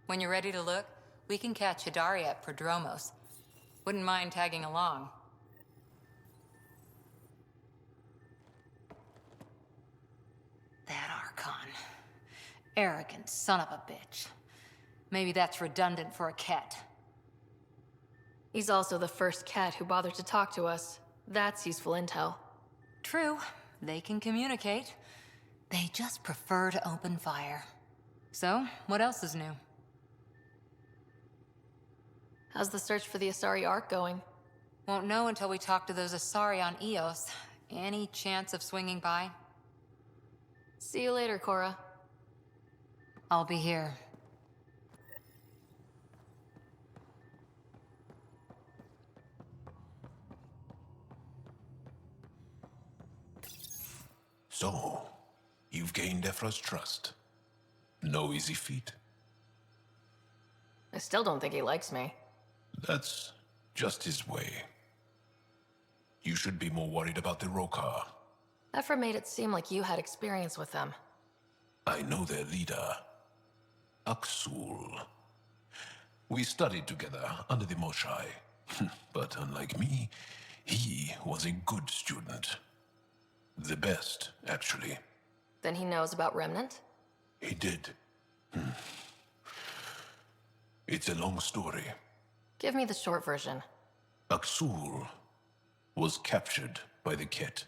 When you're ready to look, we can catch Hidaria at Prodromos. Wouldn't mind tagging along. That Archon. Arrogant son of a bitch. Maybe that's redundant for a Ket. He's also the first Ket who bothered to talk to us. That's useful intel. True. They can communicate. They just prefer to open fire. So, what else is new? How's the search for the Asari Ark going? Won't know until we talk to those Asari on Eos. Any chance of swinging by? See you later, Cora. I'll be here. So, you've gained Ephra's trust. No easy feat. I still don't think he likes me. That's just his way. You should be more worried about the Rokar. Ephra made it seem like you had experience with them. I know their leader, Aksul. We studied together under the Moshae. But unlike me, he was a good student. The best, actually. Then he knows about Remnant? He did. It's a long story. Give me the short version. Aksul was captured by the Ket.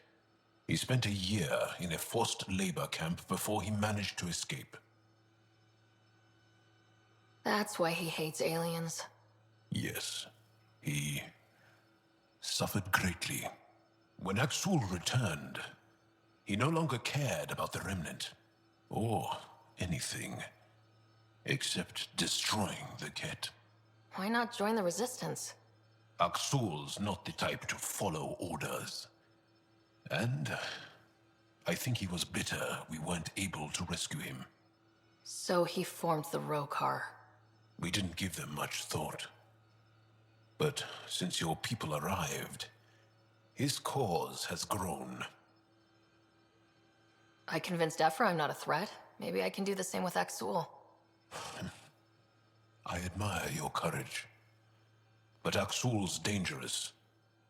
He spent a year in a forced labor camp before he managed to escape. That's why he hates aliens. Yes, he suffered greatly. When Axul returned, he no longer cared about the Remnant, or anything, except destroying the Ket. Why not join the Resistance? Axul's not the type to follow orders. And I think he was bitter we weren't able to rescue him. So he formed the Rokar. We didn't give them much thought. But since your people arrived, his cause has grown. I convinced Ephra I'm not a threat. Maybe I can do the same with Axul. I admire your courage. But Axul's dangerous,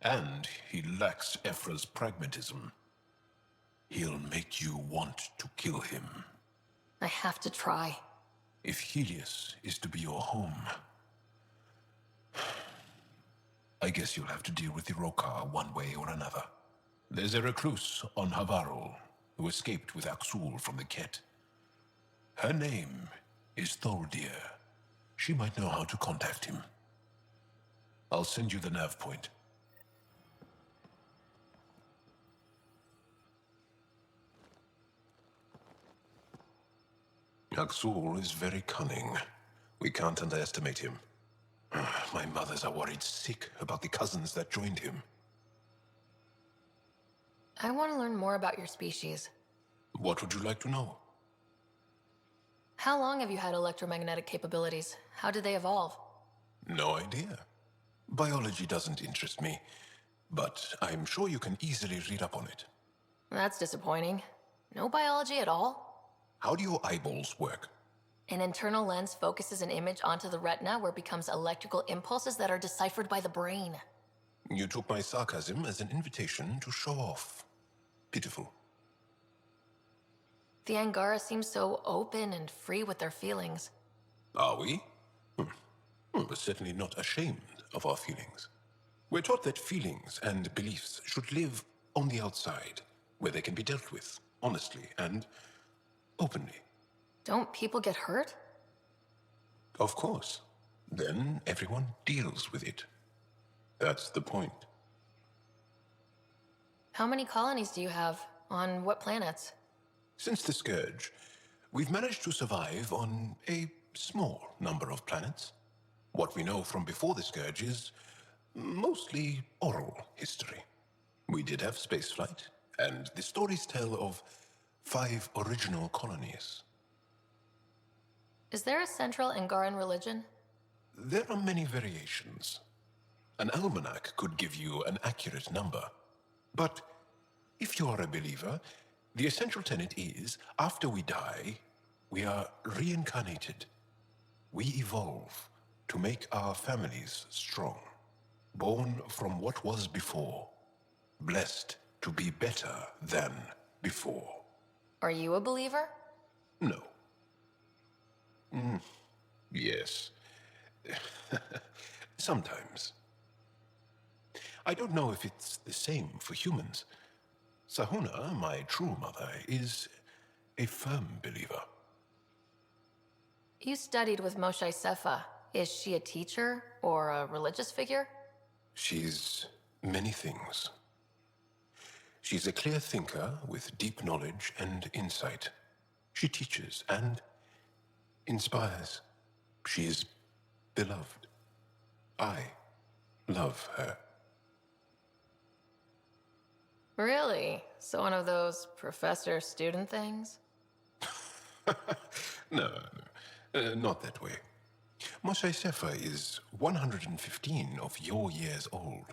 and he lacks Ephra's pragmatism. He'll make you want to kill him. I have to try. If Helios is to be your home, I guess you'll have to deal with the Rokar one way or another. There's a recluse on Havarul who escaped with Axul from the Ket. Her name is Tholdir. She might know how to contact him. I'll send you the nav point. Axul is very cunning. We can't underestimate him. My mothers are worried sick about the cousins that joined him. I want to learn more about your species. What would you like to know? How long have you had electromagnetic capabilities? How did they evolve? No idea. Biology doesn't interest me, but I'm sure you can easily read up on it. That's disappointing. No biology at all? How do your eyeballs work? An internal lens focuses an image onto the retina where it becomes electrical impulses that are deciphered by the brain. You took my sarcasm as an invitation to show off. Pitiful. The Angara seem so open and free with their feelings. Are we? We're certainly not ashamed of our feelings. We're taught that feelings and beliefs should live on the outside, where they can be dealt with, honestly and openly. Don't people get hurt? Of course. Then everyone deals with it. That's the point. How many colonies do you have? On what planets? Since the Scourge, we've managed to survive on a small number of planets. What we know from before the Scourge is mostly oral history. We did have spaceflight, and the stories tell of 5 original colonies. Is there a central Angaran religion? There are many variations. An almanac could give you an accurate number. But if you are a believer, the essential tenet is, after we die, we are reincarnated. We evolve to make our families strong, born from what was before, blessed to be better than before. Are you a believer? No. Yes. Sometimes. I don't know if it's the same for humans. Sahuna, my true mother, is a firm believer. You studied with Moshe Sefa. Is she a teacher or a religious figure? She's many things. She's a clear thinker with deep knowledge and insight. She teaches and inspires. She is beloved. I love her. Really? So one of those professor-student things? No, not that way. Moshe Sefa is 115 of your years old.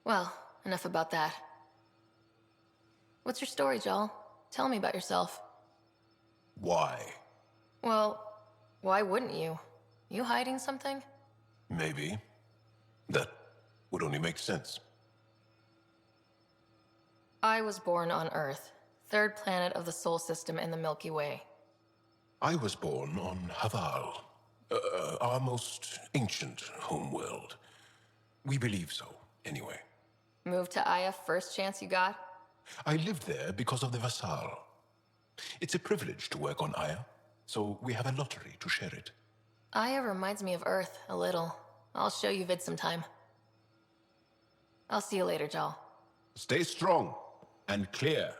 Well, enough about that. What's your story, Jal? Tell me about yourself. Why? Well, why wouldn't you? You hiding something? Maybe. That would only make sense. I was born on Earth, third planet of the Sol System in the Milky Way. I was born on Haval, our most ancient homeworld. We believe so, anyway. Moved to Aya first chance you got? I lived there because of the Vassal. It's a privilege to work on Aya, so we have a lottery to share it. Aya reminds me of Earth, a little. I'll show you vid sometime. I'll see you later, Jal. Stay strong and clear.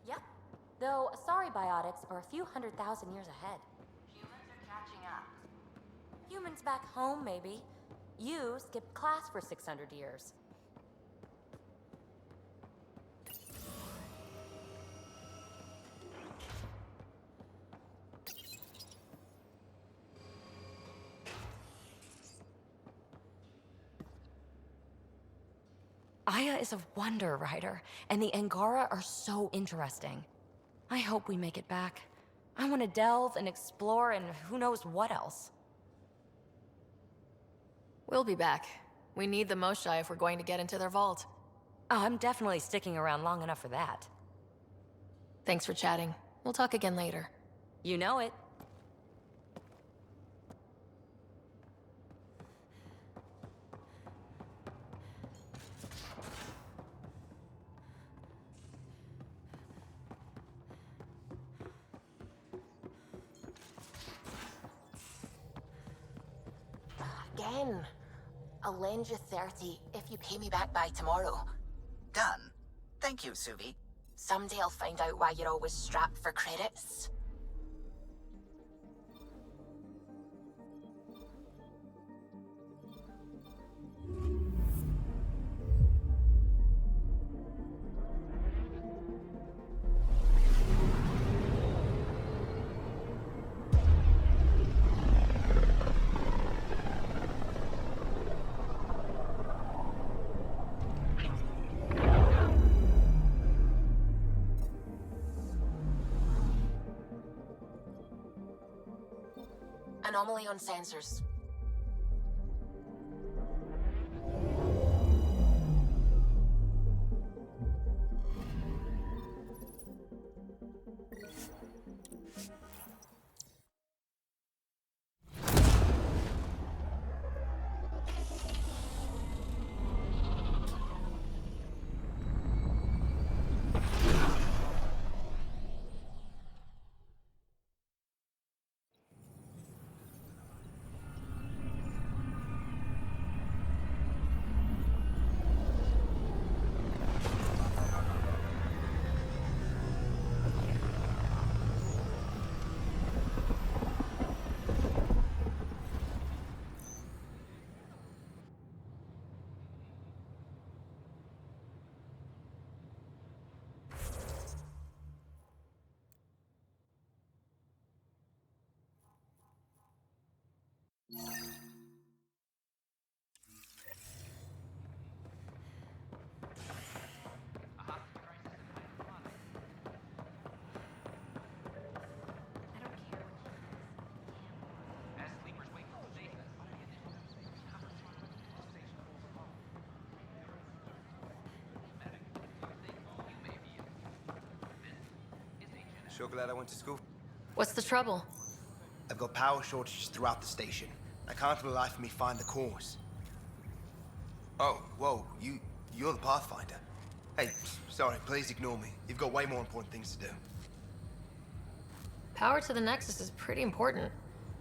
Yep. Though, sorry biotics are a few 100,000 years ahead. Humans are catching up. Humans back home, maybe. You skipped class for 600 years. Aya is a wonder, Ryder, and the Angara are so interesting. I hope we make it back. I want to delve and explore and who knows what else. We'll be back. We need the Moshai if we're going to get into their vault. Oh, I'm definitely sticking around long enough for that. Thanks for chatting. We'll talk again later. You know it. Again. I'll lend you 30 if you pay me back by tomorrow. Done. Thank you, Suvi. Someday I'll find out why you're always strapped for credits. Anomaly on sensors. Sure glad I went to school. What's the trouble? I've got power shortages throughout the station. I can't for the life of me find the cause. Oh, whoa, you're the Pathfinder. Hey, sorry, please ignore me. You've got way more important things to do. Power to the Nexus is pretty important.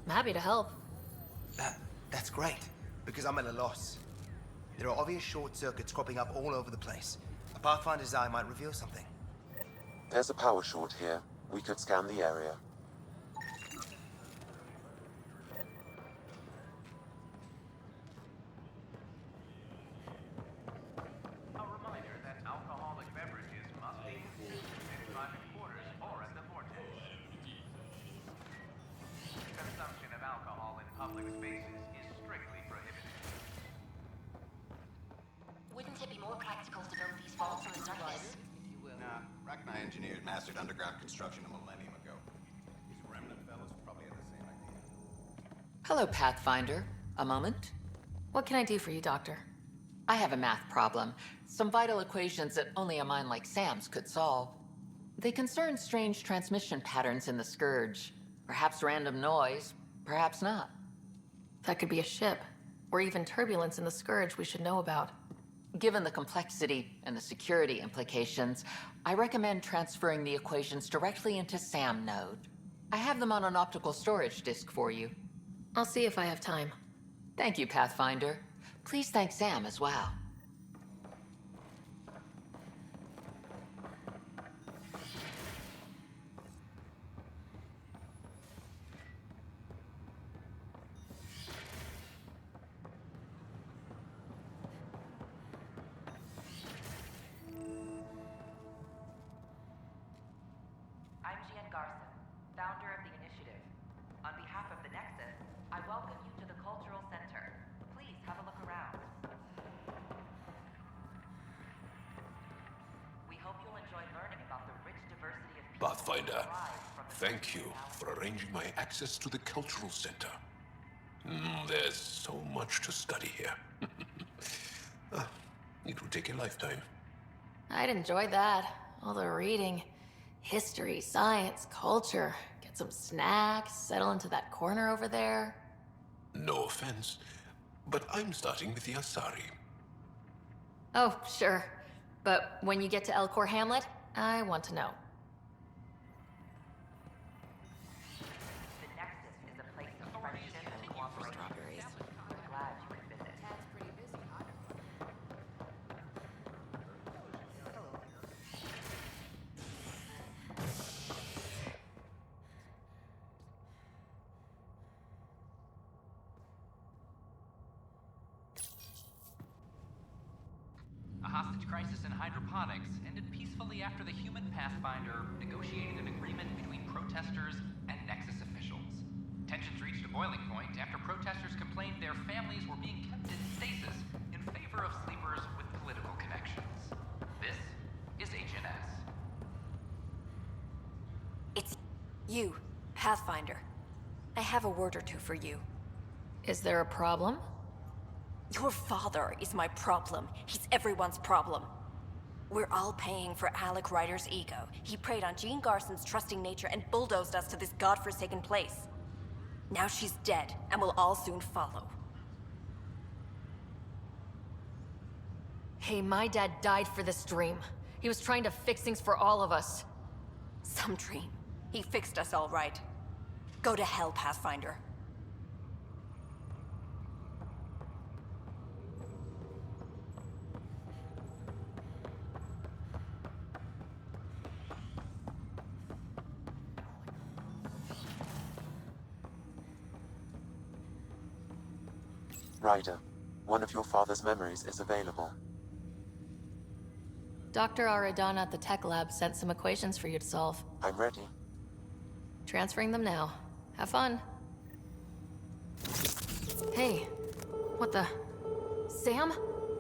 I'm happy to help. That's great, because I'm at a loss. There are obvious short circuits cropping up all over the place. A Pathfinder's eye might reveal something. There's a power short here. We could scan the area. A reminder that alcoholic beverages must be consumed in private quarters or at the vortex. Consumption of alcohol in public spaces is strictly prohibited. Wouldn't it be more practical to build mastered underground construction a millennium ago. These remnant fellows probably had the same idea. Hello, Pathfinder. A moment? What can I do for you, Doctor? I have a math problem. Some vital equations that only a mind like Sam's could solve. They concern strange transmission patterns in the Scourge. Perhaps random noise, perhaps not. That could be a ship, or even turbulence in the Scourge we should know about. Given the complexity and the security implications, I recommend transferring the equations directly into SAM node. I have them on an optical storage disk for you. I'll see if I have time. Thank you, Pathfinder. Please thank Sam as well. I'm Gian Garson, founder of the initiative. On behalf of the Nexus, I welcome you to the Cultural Center. Please have a look around. We hope you'll enjoy learning about the rich diversity of people Pathfinder, who thrive from the thank you for arranging my access to the cultural center. There's so much to study here. It will take a lifetime. I'd enjoy that. All the reading. History, science, culture. Get some snacks, settle into that corner over there. No offense, but I'm starting with the Asari. Oh, sure. But when you get to Elcor Hamlet, I want to know. The Nexus is a place of friendship and cooperation. We're glad you could visit. A hostage crisis in hydroponics ended peacefully after the human Pathfinder negotiated an agreement between protesters and Nexus officials. Tensions reached a boiling point after protesters complained their families were being kept in stasis in favor of sleepers with political connections. This is HNS. It's you, Pathfinder. I have a word or two for you. Is there a problem? Your father is my problem. He's everyone's problem. We're all paying for Alec Ryder's ego. He preyed on Jean Garson's trusting nature and bulldozed us to this godforsaken place. Now she's dead, and we'll all soon follow. Hey, my dad died for this dream. He was trying to fix things for all of us. Some dream. He fixed us all right. Go to hell, Pathfinder. Ryder, one of your father's memories is available. Dr. Aradana at the tech lab sent some equations for you to solve. I'm ready. Transferring them now. Have fun. Hey, what the... Sam?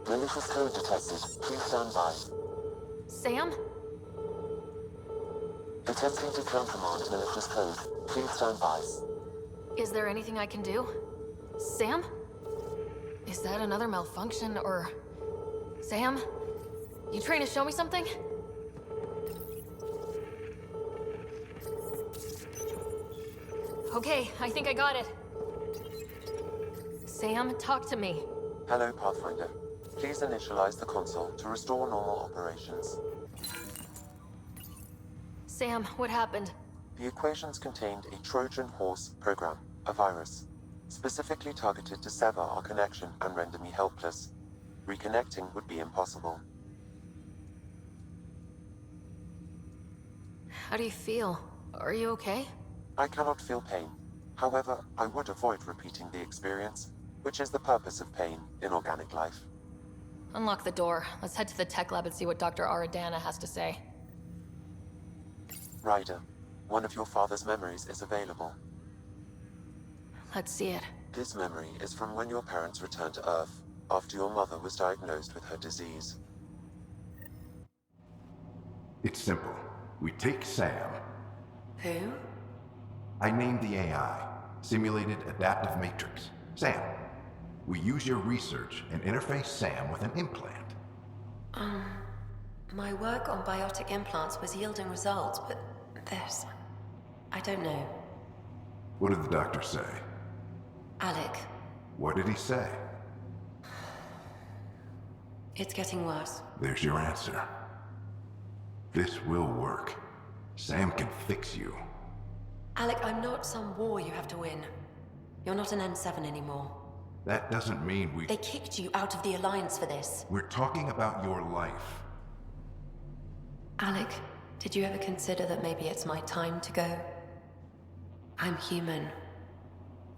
Malicious code detected. Please stand by. Sam? Attempting to countermand malicious code. Please stand by. Is there anything I can do? Sam? Is that another malfunction, or... Sam? You trying to show me something? Okay, I think I got it. Sam, talk to me. Hello, Pathfinder. Please initialize the console to restore normal operations. Sam, what happened? The equations contained a Trojan horse program, a virus, specifically targeted to sever our connection and render me helpless. Reconnecting would be impossible. How do you feel? Are you okay? I cannot feel pain. However, I would avoid repeating the experience, which is the purpose of pain in organic life. Unlock the door. Let's head to the tech lab and see what Dr. Aradana has to say. Ryder, one of your father's memories is available. Let's see it. This memory is from when your parents returned to Earth, after your mother was diagnosed with her disease. It's simple. We take Sam. Who? I named the AI, Simulated Adaptive Matrix. Sam. We use your research and interface Sam with an implant. My work on biotic implants was yielding results, but this... I don't know. What did the doctor say? Alec, What did he say? it's getting worse. There's your answer. This will work. Sam can fix you. Alec, I'm not some war you have to win. You're not an N7 anymore. That doesn't mean we... They kicked you out of the Alliance for this. We're talking about your life. Alec, did you ever consider that maybe it's my time to go? I'm human.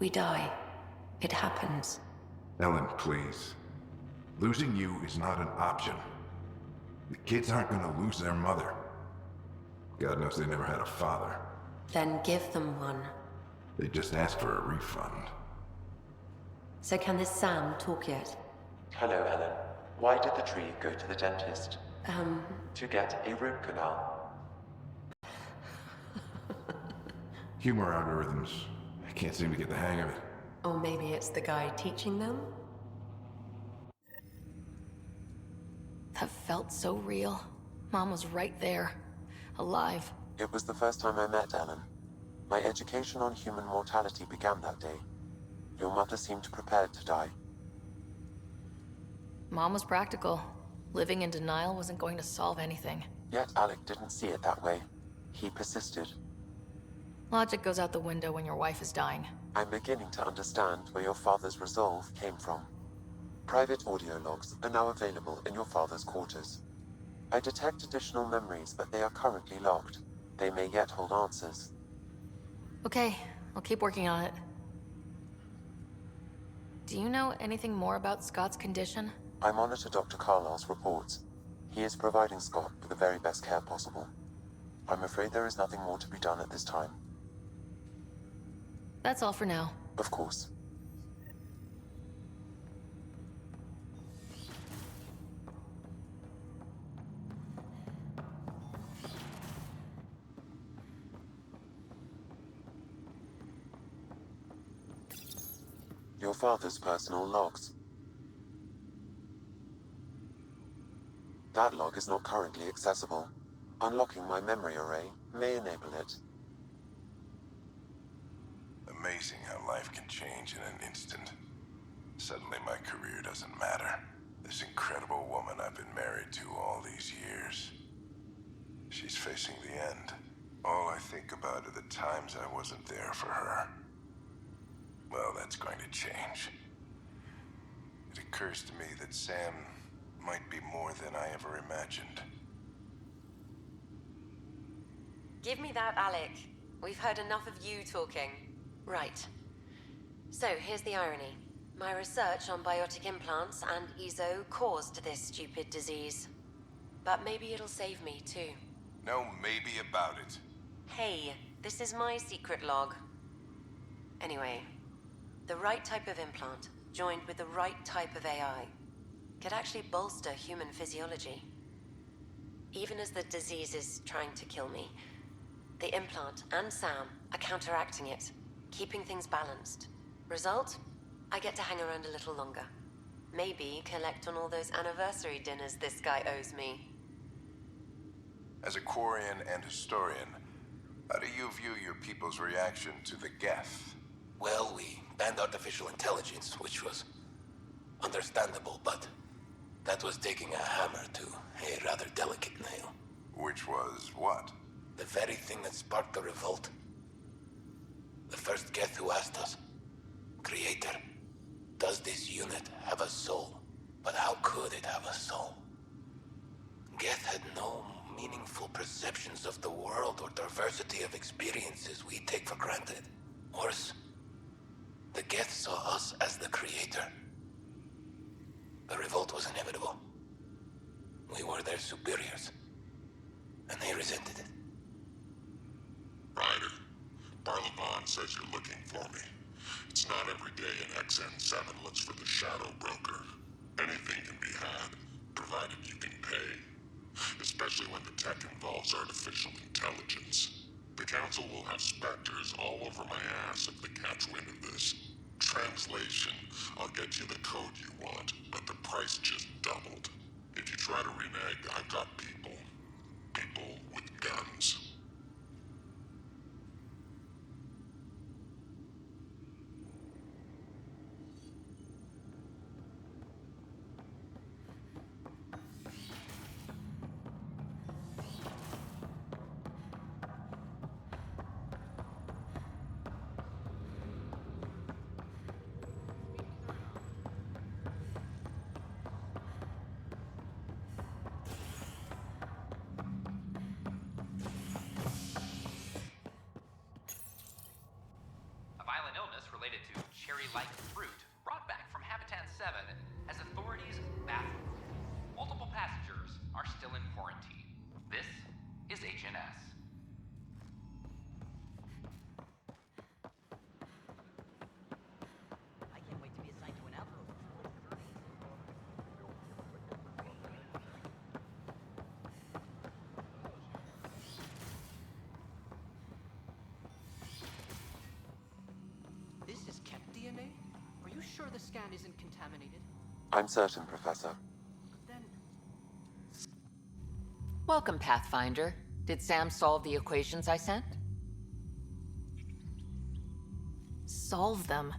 We die. It happens. Ellen, please. Losing you is not an option. The kids aren't gonna lose their mother. God knows they never had a father. Then give them one. They just asked for a refund. So can this Sam talk yet? Hello, Ellen. Why did the tree go to the dentist? To get a root canal. Humor algorithms. I can't seem to get the hang of it. Or maybe it's the guy teaching them? That felt so real. Mom was right there, alive. It was the first time I met Ellen. My education on human mortality began that day. Your mother seemed prepared to die. Mom was practical. Living in denial wasn't going to solve anything. Yet Alec didn't see it that way. He persisted. Logic goes out the window when your wife is dying. I'm beginning to understand where your father's resolve came from. Private audio logs are now available in your father's quarters. I detect additional memories, but they are currently locked. They may yet hold answers. Okay, I'll keep working on it. Do you know anything more about Scott's condition? I monitor Dr. Carlisle's reports. He is providing Scott with the very best care possible. I'm afraid there is nothing more to be done at this time. That's all for now. Of course. Your father's personal logs. That log is not currently accessible. Unlocking my memory array may enable it. Amazing how life can change in an instant. Suddenly my career doesn't matter. This incredible woman I've been married to all these years. She's facing the end. All I think about are the times I wasn't there for her. Well, that's going to change. It occurs to me that Sam might be more than I ever imagined. Give me that, Alec. We've heard enough of you talking. Right. So, here's the irony. My research on biotic implants and EZO caused this stupid disease. But maybe it'll save me, too. No maybe about it. Hey, this is my secret log. Anyway, the right type of implant, joined with the right type of AI, could actually bolster human physiology. Even as the disease is trying to kill me, the implant and Sam are counteracting it, keeping things balanced. Result? I get to hang around a little longer. Maybe collect on all those anniversary dinners this guy owes me. As a Quarian and historian, how do you view your people's reaction to the Geth? Well, we banned artificial intelligence, which was understandable, but that was taking a hammer to a rather delicate nail. Which was what? The very thing that sparked the revolt. The first Geth who asked us, Creator, does this unit have a soul? But how could it have a soul? Geth had no meaningful perceptions of the world or diversity of experiences we take for granted. Worse, the Geth saw us as the Creator. The revolt was inevitable. We were their superiors, and they resented it. Ryder, Barlavon says you're looking for me. It's not every day an XN7 looks for the Shadow Broker. Anything can be had, provided you can pay. It's especially when the tech involves artificial intelligence. The Council will have specters all over my ass if they catch wind of this. Translation, I'll get you the code you want, but the price just doubled. If you try to renege, I've got people. People with guns. A violent illness related to cherry-like fruit brought back from Habitat 7 as authorities baffled. Multiple passengers are still in quarantine. This is HNS. I can't wait to be assigned to an outpost. This is Ket DNA? Are you sure the scan isn't contaminated? I'm certain, Professor. Then Welcome, Pathfinder. Did Sam solve the equations I sent? Solve them?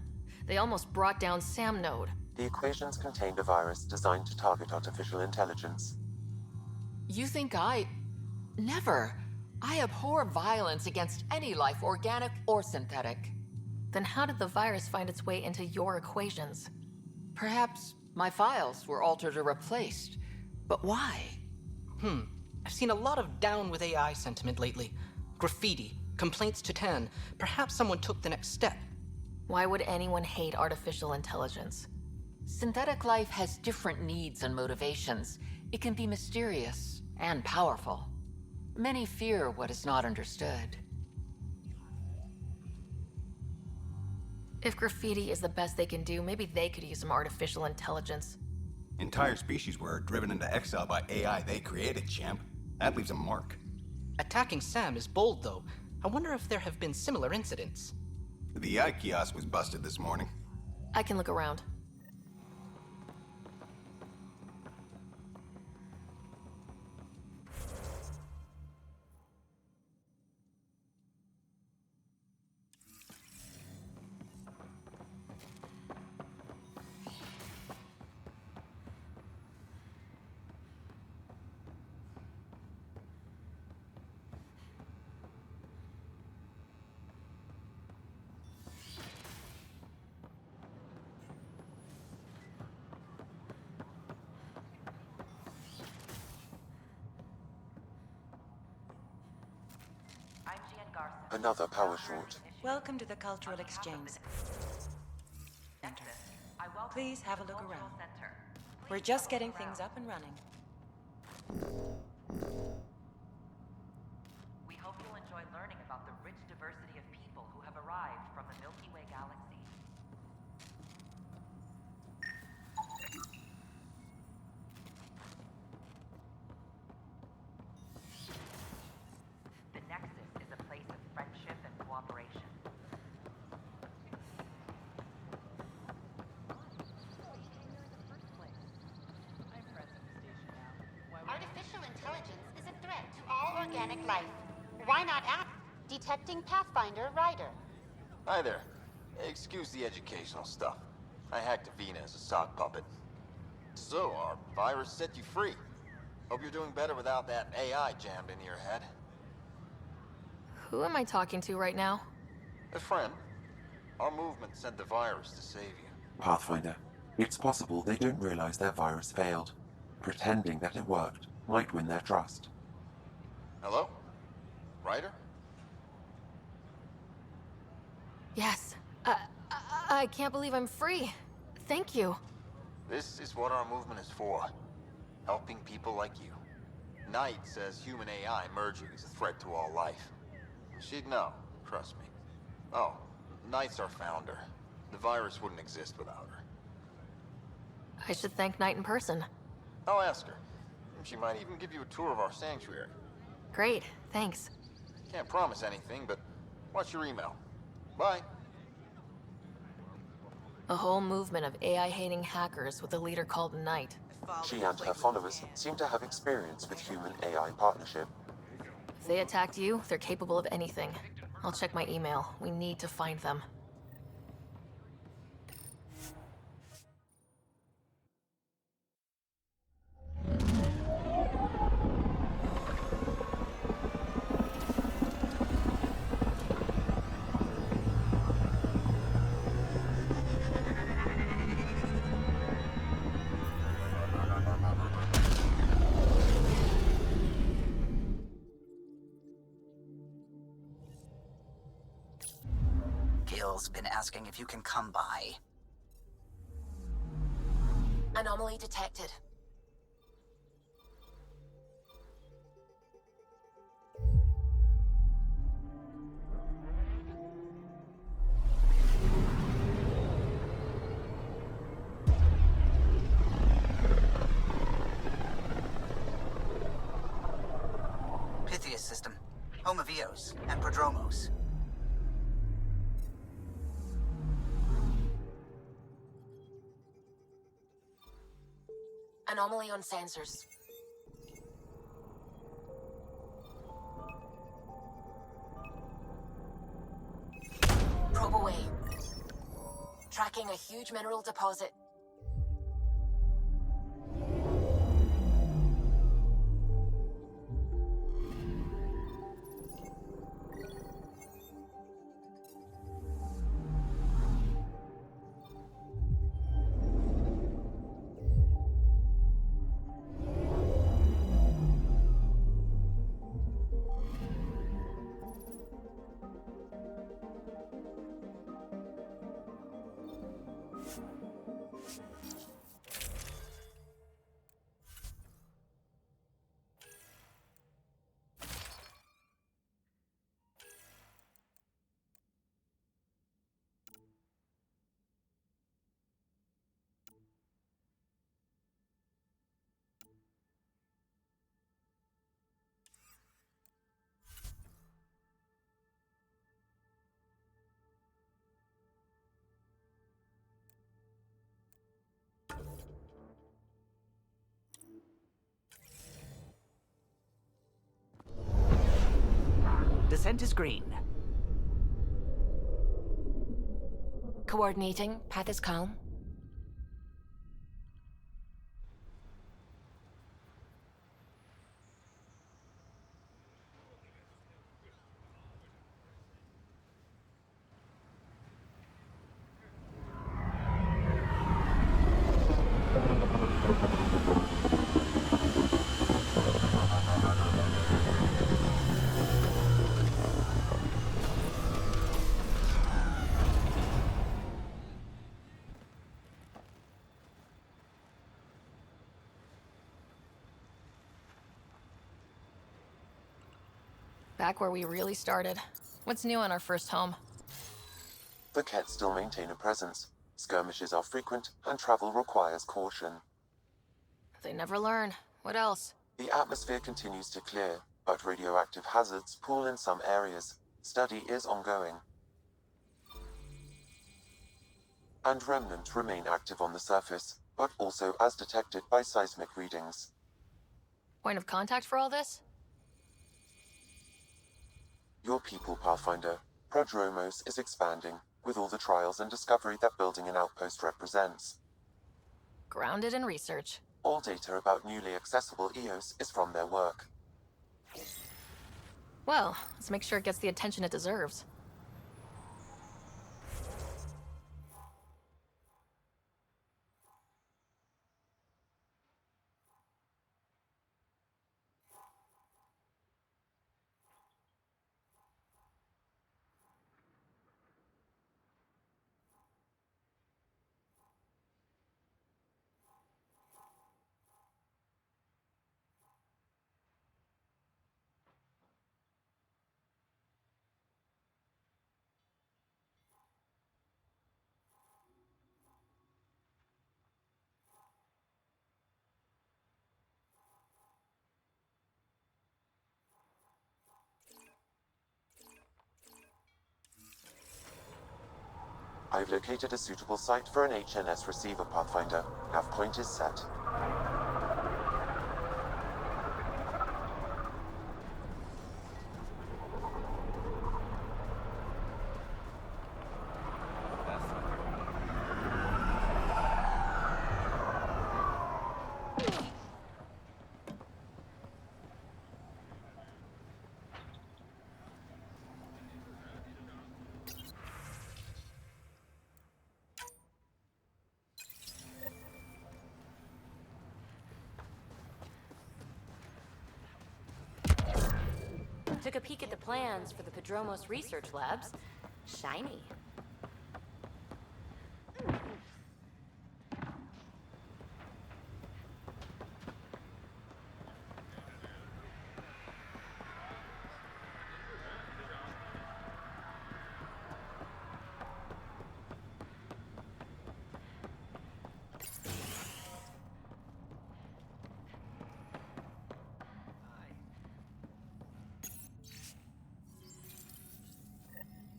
They almost brought down Sam Node. The equations contained a virus designed to target artificial intelligence. You think I... Never. I abhor violence against any life, organic or synthetic. Then how did the virus find its way into your equations? Perhaps my files were altered or replaced. But why? I've seen a lot of down with AI sentiment lately. Graffiti, complaints to 10. Perhaps someone took the next step. Why would anyone hate artificial intelligence? Synthetic life has different needs and motivations. It can be mysterious and powerful. Many fear what is not understood. If graffiti is the best they can do, maybe they could use some artificial intelligence. Entire species were driven into exile by AI they created, champ. That leaves a mark. Attacking Sam is bold, though. I wonder if there have been similar incidents. The AI kiosk was busted this morning. I can look around. Another power short. Welcome to the Cultural Exchange Center. Please have a look around. We're just getting things up and running. We hope you'll enjoy learning about the rich diversity of people who have arrived from the Milky Way galaxy. The Nexus is a place of friendship and cooperation. Artificial intelligence is a threat to all organic life. Why not ask? Detecting Pathfinder Ryder. Hi there. Excuse the educational stuff. I hacked Avina as a sock puppet. So, our virus set you free. Hope you're doing better without that AI jammed into your head. Who am I talking to right now? A friend. Our movement sent the virus to save you. Pathfinder, it's possible they don't realize their virus failed. Pretending that it worked might win their trust. Hello? Ryder? Yes. I can't believe I'm free. Thank you. This is what our movement is for. Helping people like you. Knight says human AI merging is a threat to all life. She'd know, trust me. Oh, Knight's our founder. The virus wouldn't exist without her. I should thank Knight in person. I'll ask her. She might even give you a tour of our sanctuary. Great, thanks. Can't promise anything, but watch your email. Bye. A whole movement of AI-hating hackers with a leader called Knight. She and her followers seem to have experience with human-AI partnership. If they attacked you, they're capable of anything. I'll check my email. We need to find them. Gil's been asking if you can come by. Anomaly detected. Pythias system. Home of Eos and Prodromos. Anomaly on sensors. Probe away. Tracking a huge mineral deposit. Descent is green. Coordinating. Path is calm. Back where we really started. What's new on our first home? The Kett still maintain a presence. Skirmishes are frequent, and travel requires caution. They never learn. What else? The atmosphere continues to clear, but radioactive hazards pool in some areas. Study is ongoing. And remnant remain active on the surface, but also as detected by seismic readings. Point of contact for all this? Your people, Pathfinder. Prodromos is expanding, with all the trials and discovery that building an outpost represents. Grounded in research. All data about newly accessible Eos is from their work. Well, let's make sure it gets the attention it deserves. I've located a suitable site for an HNS receiver, Pathfinder. Nav point is set. Took a peek at the plans for the Padromos research labs. Shiny.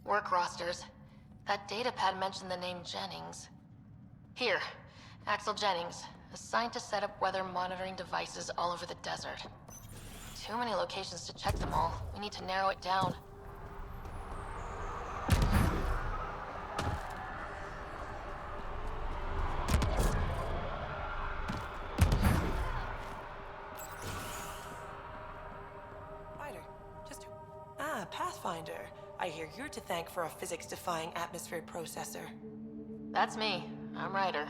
Work rosters. That datapad mentioned the name Jennings. Here, Axel Jennings, assigned to set up weather monitoring devices all over the desert. Too many locations to check them all. We need to narrow it down. Ryder, Pathfinder. I hear you're to thank for a physics-defying atmosphere processor. That's me. I'm Ryder.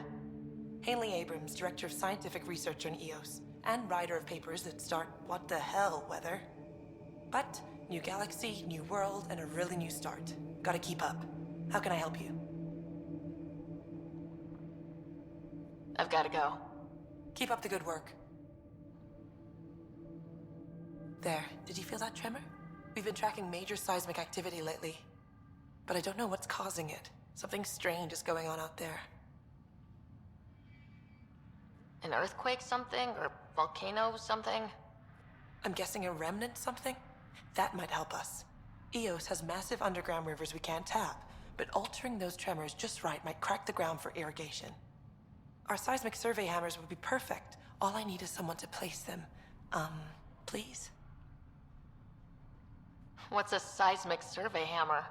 Haley Abrams, Director of Scientific Research on EOS, and writer of papers that start what the hell weather. But new galaxy, new world, and a really new start. Gotta keep up. How can I help you? I've gotta go. Keep up the good work. There, did you feel that tremor? We've been tracking major seismic activity lately, but I don't know what's causing it. Something strange is going on out there. An earthquake something? Or volcano something? I'm guessing a remnant something? That might help us. EOS has massive underground rivers we can't tap, but altering those tremors just right might crack the ground for irrigation. Our seismic survey hammers would be perfect. All I need is someone to place them. Please? What's a seismic survey hammer?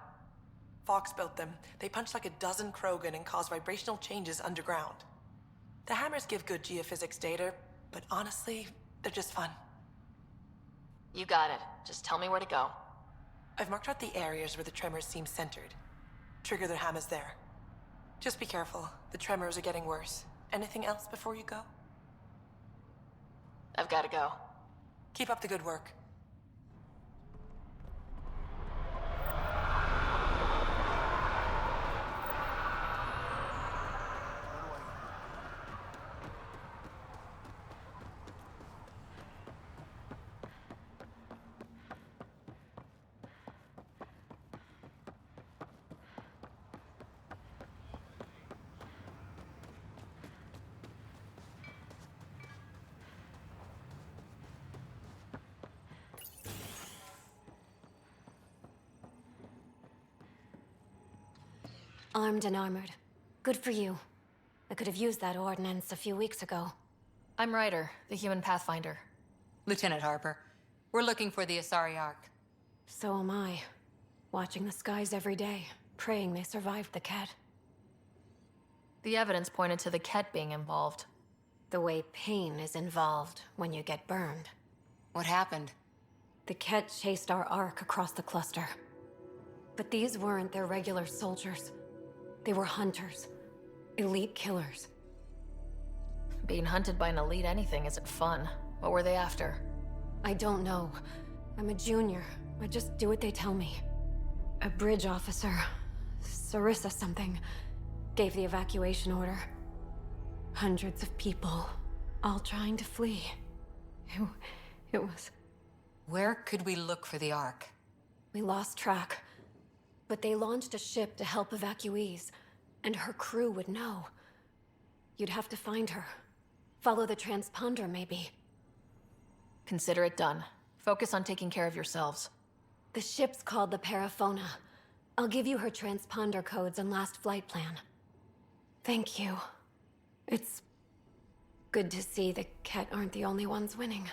Fox built them. They punch like a dozen Krogan and cause vibrational changes underground. The hammers give good geophysics data, but honestly, they're just fun. You got it. Just tell me where to go. I've marked out the areas where the tremors seem centered. Trigger the hammers there. Just be careful. The tremors are getting worse. Anything else before you go? I've gotta go. Keep up the good work. Armed and armored. Good for you. I could have used that ordnance a few weeks ago. I'm Ryder, the human pathfinder. Lieutenant Harper, we're looking for the Asari Ark. So am I. Watching the skies every day, praying they survived the Ket. The evidence pointed to the Ket being involved. The way pain is involved when you get burned. What happened? The Ket chased our Ark across the cluster. But these weren't their regular soldiers. They were hunters. Elite killers. Being hunted by an elite anything isn't fun. What were they after? I don't know. I'm a junior. I just do what they tell me. A bridge officer, Sarissa something, gave the evacuation order. Hundreds of people, all trying to flee. It was... Where could we look for the Ark? We lost track. But they launched a ship to help evacuees, and her crew would know. You'd have to find her. Follow the transponder, maybe. Consider it done. Focus on taking care of yourselves. The ship's called the Paraphona. I'll give you her transponder codes and last flight plan. Thank you. It's good to see the Ket aren't the only ones winning.